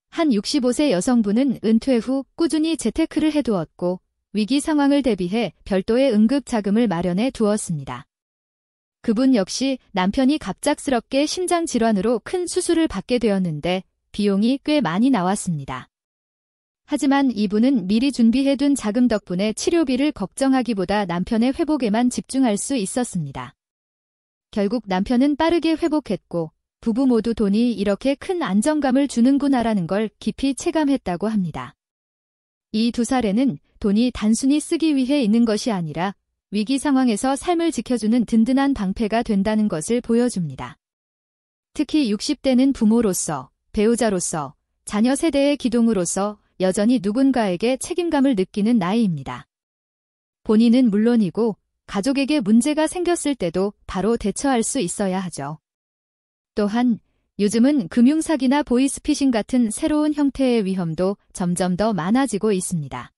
Speaker 1: 한 65세 여성분은 은퇴 후 꾸준히 재테크를 해두었고 위기 상황을 대비해 별도의 응급 자금을 마련해 두었습니다. 그분 역시 남편이 갑작스럽게 심장 질환으로 큰 수술을 받게 되었는데 비용이 꽤 많이 나왔습니다. 하지만 이분은 미리 준비해둔 자금 덕분에 치료비를 걱정하기보다 남편의 회복에만 집중할 수 있었습니다. 결국 남편은 빠르게 회복했고 부부 모두 돈이 이렇게 큰 안정감을 주는구나라는 걸 깊이 체감했다고 합니다. 이 두 사례는 돈이 단순히 쓰기 위해 있는 것이 아니라 위기 상황에서 삶을 지켜주는 든든한 방패가 된다는 것을 보여줍니다. 특히 60대는 부모로서, 배우자로서, 자녀 세대의 기둥으로서 여전히 누군가에게 책임감을 느끼는 나이입니다. 본인은 물론이고 가족에게 문제가 생겼을 때도 바로 대처할 수 있어야 하죠. 또한 요즘은 금융사기나 보이스피싱 같은 새로운 형태의 위험도 점점 더 많아지고 있습니다.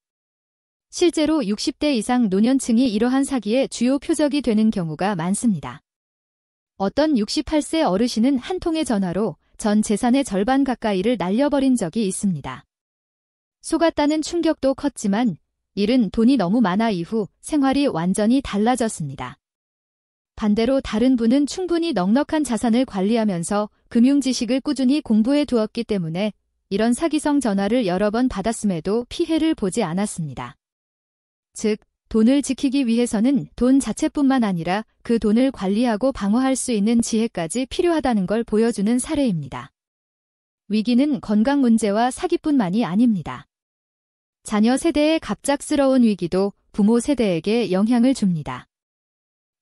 Speaker 1: 실제로 60대 이상 노년층이 이러한 사기의 주요 표적이 되는 경우가 많습니다. 어떤 68세 어르신은 한 통의 전화로 전 재산의 절반 가까이를 날려버린 적이 있습니다. 속았다는 충격도 컸지만 일은 돈이 너무 많아 이후 생활이 완전히 달라졌습니다. 반대로 다른 분은 충분히 넉넉한 자산을 관리하면서 금융 지식을 꾸준히 공부해 두었기 때문에 이런 사기성 전화를 여러 번 받았음에도 피해를 보지 않았습니다. 즉, 돈을 지키기 위해서는 돈 자체뿐만 아니라 그 돈을 관리하고 방어할 수 있는 지혜까지 필요하다는 걸 보여주는 사례입니다. 위기는 건강 문제와 사기뿐만이 아닙니다. 자녀 세대의 갑작스러운 위기도 부모 세대에게 영향을 줍니다.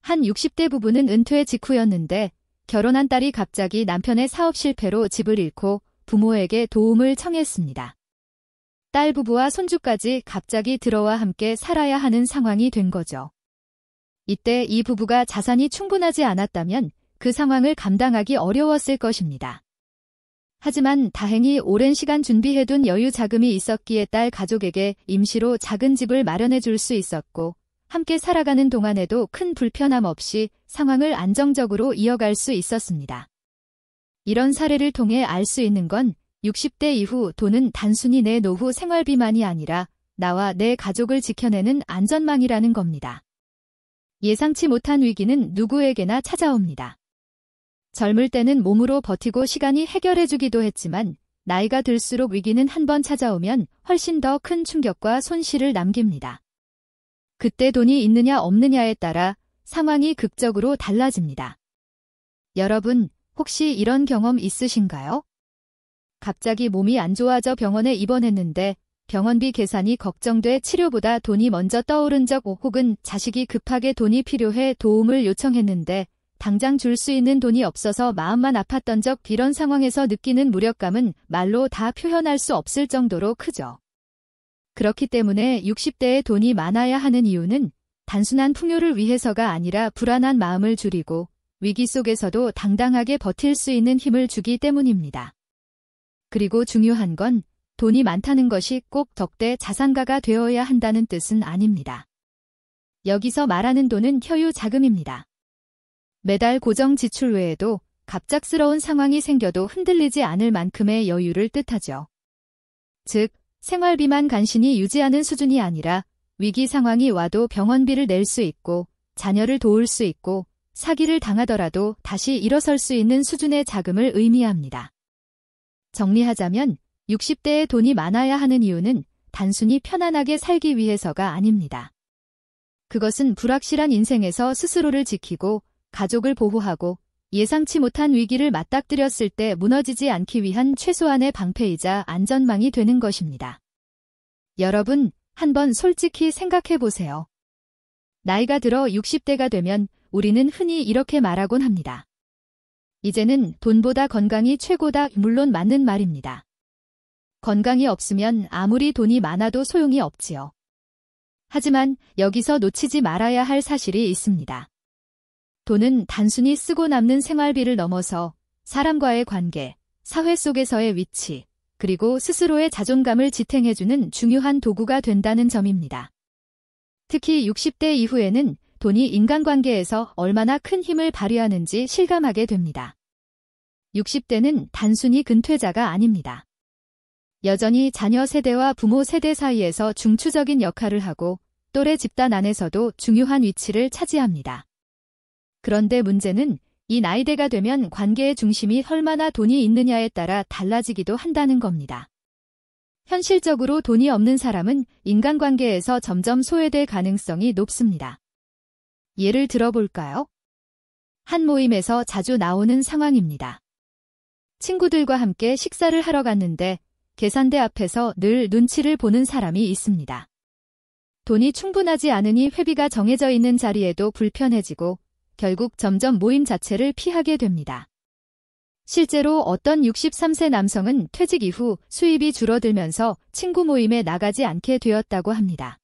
Speaker 1: 한 60대 부부는 은퇴 직후였는데 결혼한 딸이 갑자기 남편의 사업 실패로 집을 잃고 부모에게 도움을 청했습니다. 딸 부부와 손주까지 갑자기 들어와 함께 살아야 하는 상황이 된 거죠. 이때 이 부부가 자산이 충분하지 않았다면 그 상황을 감당하기 어려웠을 것입니다. 하지만 다행히 오랜 시간 준비해둔 여유 자금이 있었기에 딸 가족에게 임시로 작은 집을 마련해 줄 수 있었고 함께 살아가는 동안에도 큰 불편함 없이 상황을 안정적으로 이어갈 수 있었습니다. 이런 사례를 통해 알 수 있는 건 60대 이후 돈은 단순히 내 노후 생활비만이 아니라 나와 내 가족을 지켜내는 안전망이라는 겁니다. 예상치 못한 위기는 누구에게나 찾아옵니다. 젊을 때는 몸으로 버티고 시간이 해결해주기도 했지만 나이가 들수록 위기는 한 번 찾아오면 훨씬 더 큰 충격과 손실을 남깁니다. 그때 돈이 있느냐 없느냐에 따라 상황이 극적으로 달라집니다. 여러분, 혹시 이런 경험 있으신가요? 갑자기 몸이 안 좋아져 병원에 입원했는데 병원비 계산이 걱정돼 치료보다 돈이 먼저 떠오른 적, 혹은 자식이 급하게 돈이 필요해 도움을 요청했는데 당장 줄 수 있는 돈이 없어서 마음만 아팠던 적, 이런 상황에서 느끼는 무력감은 말로 다 표현할 수 없을 정도로 크죠. 그렇기 때문에 60대에 돈이 많아야 하는 이유는 단순한 풍요를 위해서가 아니라 불안한 마음을 줄이고 위기 속에서도 당당하게 버틸 수 있는 힘을 주기 때문입니다. 그리고 중요한 건 돈이 많다는 것이 꼭 덕대 자산가가 되어야 한다는 뜻은 아닙니다. 여기서 말하는 돈은 효유 자금입니다. 매달 고정 지출 외에도 갑작스러운 상황이 생겨도 흔들리지 않을 만큼의 여유를 뜻하죠. 즉, 생활비만 간신히 유지하는 수준이 아니라 위기 상황이 와도 병원비를 낼 수 있고 자녀를 도울 수 있고 사기를 당하더라도 다시 일어설 수 있는 수준의 자금을 의미합니다. 정리하자면 60대에 돈이 많아야 하는 이유는 단순히 편안하게 살기 위해서가 아닙니다. 그것은 불확실한 인생에서 스스로를 지키고 가족을 보호하고 예상치 못한 위기를 맞닥뜨렸을 때 무너지지 않기 위한 최소한의 방패이자 안전망이 되는 것입니다. 여러분, 한번 솔직히 생각해 보세요. 나이가 들어 60대가 되면 우리는 흔히 이렇게 말하곤 합니다. 이제는 돈보다 건강이 최고다. 물론 맞는 말입니다. 건강이 없으면 아무리 돈이 많아도 소용이 없지요. 하지만 여기서 놓치지 말아야 할 사실이 있습니다. 돈은 단순히 쓰고 남는 생활비를 넘어서 사람과의 관계, 사회 속에서의 위치, 그리고 스스로의 자존감을 지탱해주는 중요한 도구가 된다는 점입니다. 특히 60대 이후에는 돈이 인간관계에서 얼마나 큰 힘을 발휘하는지 실감하게 됩니다. 60대는 단순히 근퇴자가 아닙니다. 여전히 자녀 세대와 부모 세대 사이에서 중추적인 역할을 하고 또래 집단 안에서도 중요한 위치를 차지합니다. 그런데 문제는 이 나이대가 되면 관계의 중심이 얼마나 돈이 있느냐에 따라 달라지기도 한다는 겁니다. 현실적으로 돈이 없는 사람은 인간관계에서 점점 소외될 가능성이 높습니다. 예를 들어볼까요? 한 모임에서 자주 나오는 상황입니다. 친구들과 함께 식사를 하러 갔는데 계산대 앞에서 늘 눈치를 보는 사람이 있습니다. 돈이 충분하지 않으니 회비가 정해져 있는 자리에도 불편해지고 결국 점점 모임 자체를 피하게 됩니다. 실제로 어떤 63세 남성은 퇴직 이후 수입이 줄어들면서 친구 모임에 나가지 않게 되었다고 합니다.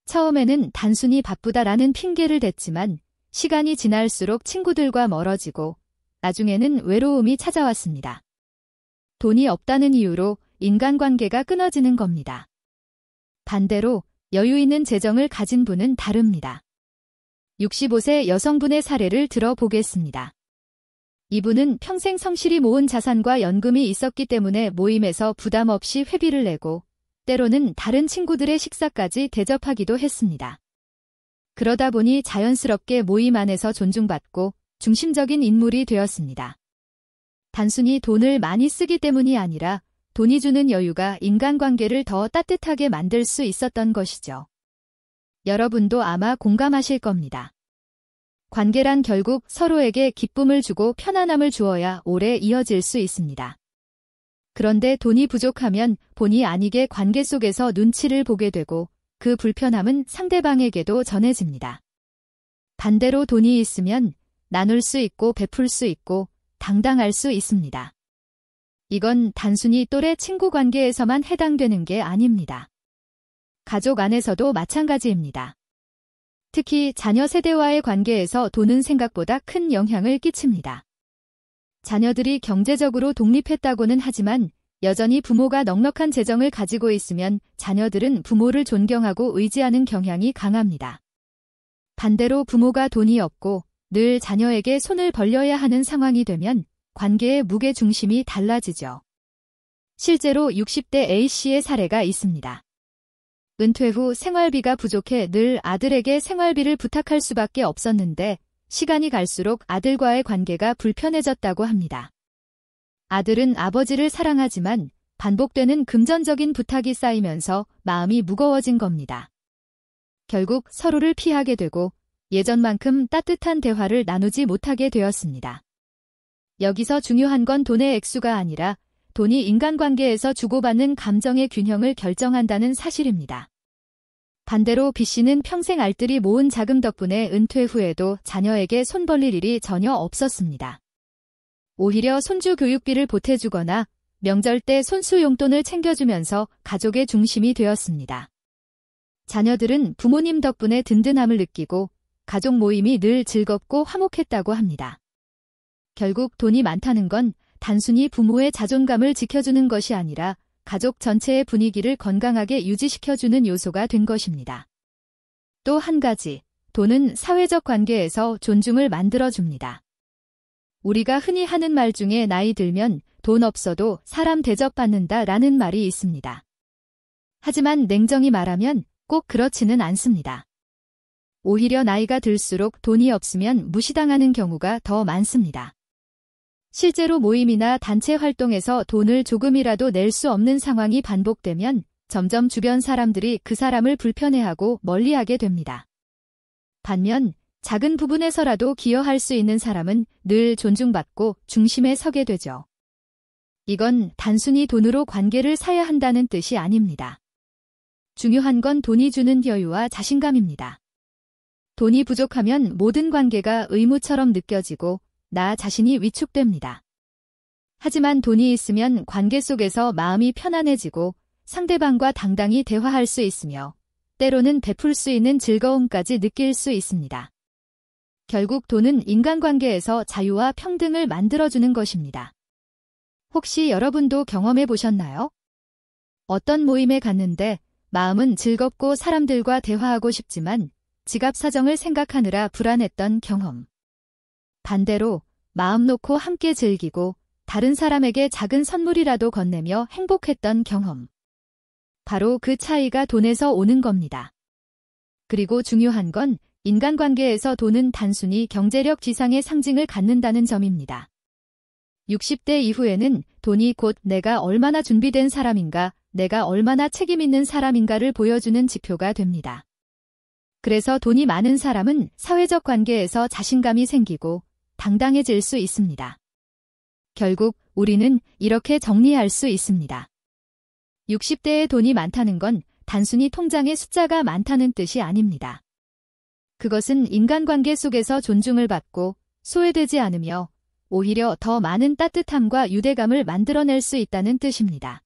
Speaker 1: 처음에는 단순히 바쁘다라는 핑계를 댔지만 시간이 지날수록 친구들과 멀어지고 나중에는 외로움이 찾아왔습니다. 돈이 없다는 이유로 인간관계가 끊어지는 겁니다. 반대로 여유 있는 재정을 가진 분은 다릅니다. 65세 여성분의 사례를 들어보겠습니다. 이분은 평생 성실히 모은 자산과 연금이 있었기 때문에 모임에서 부담 없이 회비를 내고 때로는 다른 친구들의 식사까지 대접하기도 했습니다. 그러다 보니 자연스럽게 모임 안에서 존중받고 중심적인 인물이 되었습니다. 단순히 돈을 많이 쓰기 때문이 아니라 돈이 주는 여유가 인간관계를 더 따뜻하게 만들 수 있었던 것이죠. 여러분도 아마 공감하실 겁니다. 관계란 결국 서로에게 기쁨을 주고 편안함을 주어야 오래 이어질 수 있습니다. 그런데 돈이 부족하면 본의 아니게 관계 속에서 눈치를 보게 되고 그 불편함은 상대방에게도 전해집니다. 반대로 돈이 있으면 나눌 수 있고 베풀 수 있고 당당할 수 있습니다. 이건 단순히 또래 친구 관계에서만 해당되는 게 아닙니다. 가족 안에서도 마찬가지입니다. 특히 자녀 세대와의 관계에서 돈은 생각보다 큰 영향을 끼칩니다. 자녀들이 경제적으로 독립했다고는 하지만 여전히 부모가 넉넉한 재정을 가지고 있으면 자녀들은 부모를 존경하고 의지하는 경향이 강합니다. 반대로 부모가 돈이 없고 늘 자녀에게 손을 벌려야 하는 상황이 되면 관계의 무게 중심이 달라지죠. 실제로 60대 A씨의 사례가 있습니다. 은퇴 후 생활비가 부족해 늘 아들에게 생활비를 부탁할 수밖에 없었는데 시간이 갈수록 아들과의 관계가 불편해졌다고 합니다. 아들은 아버지를 사랑하지만 반복되는 금전적인 부탁이 쌓이면서 마음이 무거워진 겁니다. 결국 서로를 피하게 되고 예전만큼 따뜻한 대화를 나누지 못하게 되었습니다. 여기서 중요한 건 돈의 액수가 아니라 돈이 인간관계에서 주고받는 감정의 균형을 결정한다는 사실입니다. 반대로 B씨는 평생 알뜰히 모은 자금 덕분에 은퇴 후에도 자녀에게 손 벌릴 일이 전혀 없었습니다. 오히려 손주 교육비를 보태주거나 명절 때 손수 용돈을 챙겨주면서 가족의 중심이 되었습니다. 자녀들은 부모님 덕분에 든든함을 느끼고 가족 모임이 늘 즐겁고 화목했다고 합니다. 결국 돈이 많다는 건 단순히 부모의 자존감을 지켜주는 것이 아니라 가족 전체의 분위기를 건강하게 유지시켜주는 요소가 된 것입니다. 또 한 가지, 돈은 사회적 관계에서 존중을 만들어줍니다. 우리가 흔히 하는 말 중에 나이 들면 돈 없어도 사람 대접받는다라는 말이 있습니다. 하지만 냉정히 말하면 꼭 그렇지는 않습니다. 오히려 나이가 들수록 돈이 없으면 무시당하는 경우가 더 많습니다. 실제로 모임이나 단체 활동에서 돈을 조금이라도 낼 수 없는 상황이 반복되면 점점 주변 사람들이 그 사람을 불편해하고 멀리하게 됩니다. 반면 작은 부분에서라도 기여할 수 있는 사람은 늘 존중받고 중심에 서게 되죠. 이건 단순히 돈으로 관계를 사야 한다는 뜻이 아닙니다. 중요한 건 돈이 주는 여유와 자신감입니다. 돈이 부족하면 모든 관계가 의무처럼 느껴지고 나 자신이 위축됩니다. 하지만 돈이 있으면 관계 속에서 마음이 편안해지고 상대방과 당당히 대화할 수 있으며 때로는 베풀 수 있는 즐거움까지 느낄 수 있습니다. 결국 돈은 인간관계에서 자유와 평등을 만들어주는 것입니다. 혹시 여러분도 경험해 보셨나요? 어떤 모임에 갔는데 마음은 즐겁고 사람들과 대화하고 싶지만 지갑 사정을 생각하느라 불안했던 경험. 반대로 마음 놓고 함께 즐기고 다른 사람에게 작은 선물이라도 건네며 행복했던 경험. 바로 그 차이가 돈에서 오는 겁니다. 그리고 중요한 건 인간관계에서 돈은 단순히 경제력 지상의 상징을 갖는다는 점입니다. 60대 이후에는 돈이 곧 내가 얼마나 준비된 사람인가, 내가 얼마나 책임있는 사람인가를 보여주는 지표가 됩니다. 그래서 돈이 많은 사람은 사회적 관계에서 자신감이 생기고 당당해질 수 있습니다. 결국 우리는 이렇게 정리할 수 있습니다. 60대에 돈이 많다는 건 단순히 통장에 숫자가 많다는 뜻이 아닙니다. 그것은 인간관계 속에서 존중을 받고 소외되지 않으며 오히려 더 많은 따뜻함과 유대감을 만들어낼 수 있다는 뜻입니다.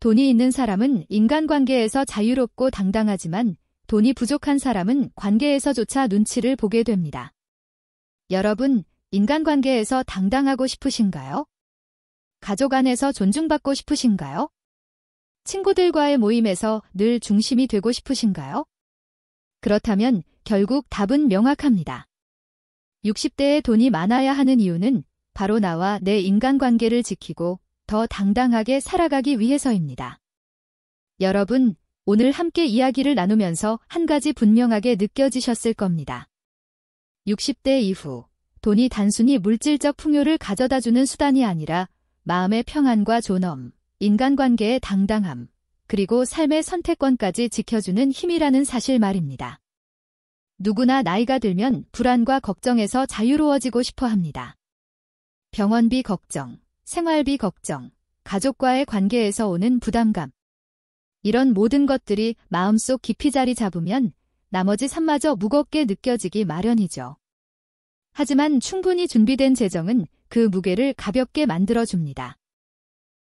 Speaker 1: 돈이 있는 사람은 인간관계에서 자유롭고 당당하지만 돈이 부족한 사람은 관계에서조차 눈치를 보게 됩니다. 여러분, 인간관계에서 당당하고 싶으신가요? 가족 안에서 존중받고 싶으신가요? 친구들과의 모임에서 늘 중심이 되고 싶으신가요? 그렇다면 결국 답은 명확합니다. 60대에 돈이 많아야 하는 이유는 바로 나와 내 인간관계를 지키고 더 당당하게 살아가기 위해서입니다. 여러분, 오늘 함께 이야기를 나누면서 한 가지 분명하게 느껴지셨을 겁니다. 60대 이후 돈이 단순히 물질적 풍요를 가져다주는 수단이 아니라 마음의 평안과 존엄, 인간관계의 당당함, 그리고 삶의 선택권까지 지켜주는 힘이라는 사실 말입니다. 누구나 나이가 들면 불안과 걱정에서 자유로워지고 싶어 합니다. 병원비 걱정, 생활비 걱정, 가족과의 관계에서 오는 부담감. 이런 모든 것들이 마음속 깊이 자리 잡으면 나머지 삶마저 무겁게 느껴지기 마련이죠. 하지만 충분히 준비된 재정은 그 무게를 가볍게 만들어줍니다.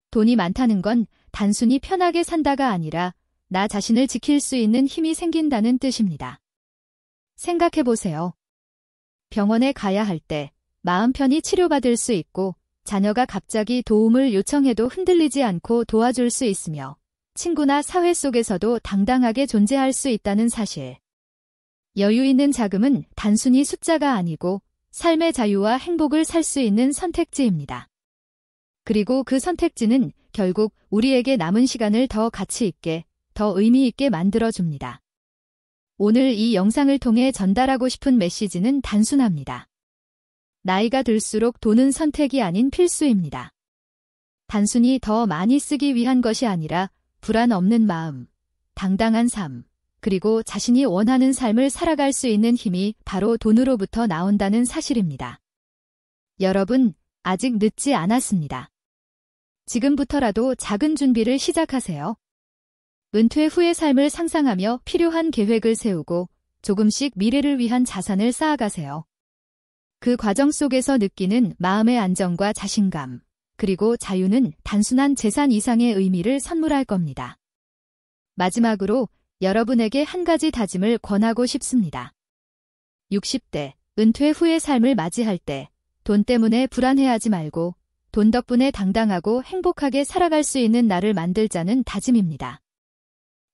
Speaker 1: 돈이 많다는 건 단순히 편하게 산다가 아니라 나 자신을 지킬 수 있는 힘이 생긴다는 뜻입니다. 생각해보세요. 병원에 가야 할 때 마음 편히 치료받을 수 있고 자녀가 갑자기 도움을 요청해도 흔들리지 않고 도와줄 수 있으며 친구나 사회 속에서도 당당하게 존재할 수 있다는 사실. 여유 있는 자금은 단순히 숫자가 아니고 삶의 자유와 행복을 살 수 있는 선택지입니다. 그리고 그 선택지는 결국 우리에게 남은 시간을 더 가치 있게, 더 의미 있게 만들어줍니다. 오늘 이 영상을 통해 전달하고 싶은 메시지는 단순합니다. 나이가 들수록 돈은 선택이 아닌 필수입니다. 단순히 더 많이 쓰기 위한 것이 아니라 불안 없는 마음, 당당한 삶, 그리고 자신이 원하는 삶을 살아갈 수 있는 힘이 바로 돈으로부터 나온다는 사실입니다. 여러분, 아직 늦지 않았습니다. 지금부터라도 작은 준비를 시작하세요. 은퇴 후의 삶을 상상하며 필요한 계획을 세우고 조금씩 미래를 위한 자산을 쌓아가세요. 그 과정 속에서 느끼는 마음의 안정과 자신감, 그리고 자유는 단순한 재산 이상의 의미를 선물할 겁니다. 마지막으로 여러분에게 한 가지 다짐을 권하고 싶습니다. 60대, 은퇴 후의 삶을 맞이할 때 돈 때문에 불안해하지 말고 돈 덕분에 당당하고 행복하게 살아갈 수 있는 나를 만들자는 다짐입니다.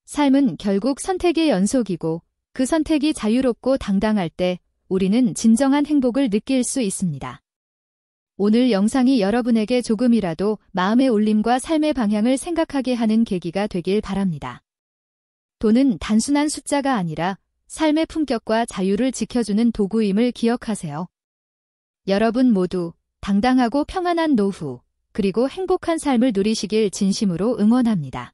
Speaker 1: 삶은 결국 선택의 연속이고 그 선택이 자유롭고 당당할 때 우리는 진정한 행복을 느낄 수 있습니다. 오늘 영상이 여러분에게 조금이라도 마음의 울림과 삶의 방향을 생각하게 하는 계기가 되길 바랍니다. 돈은 단순한 숫자가 아니라 삶의 품격과 자유를 지켜주는 도구임을 기억하세요. 여러분 모두 당당하고 평안한 노후, 그리고 행복한 삶을 누리시길 진심으로 응원합니다.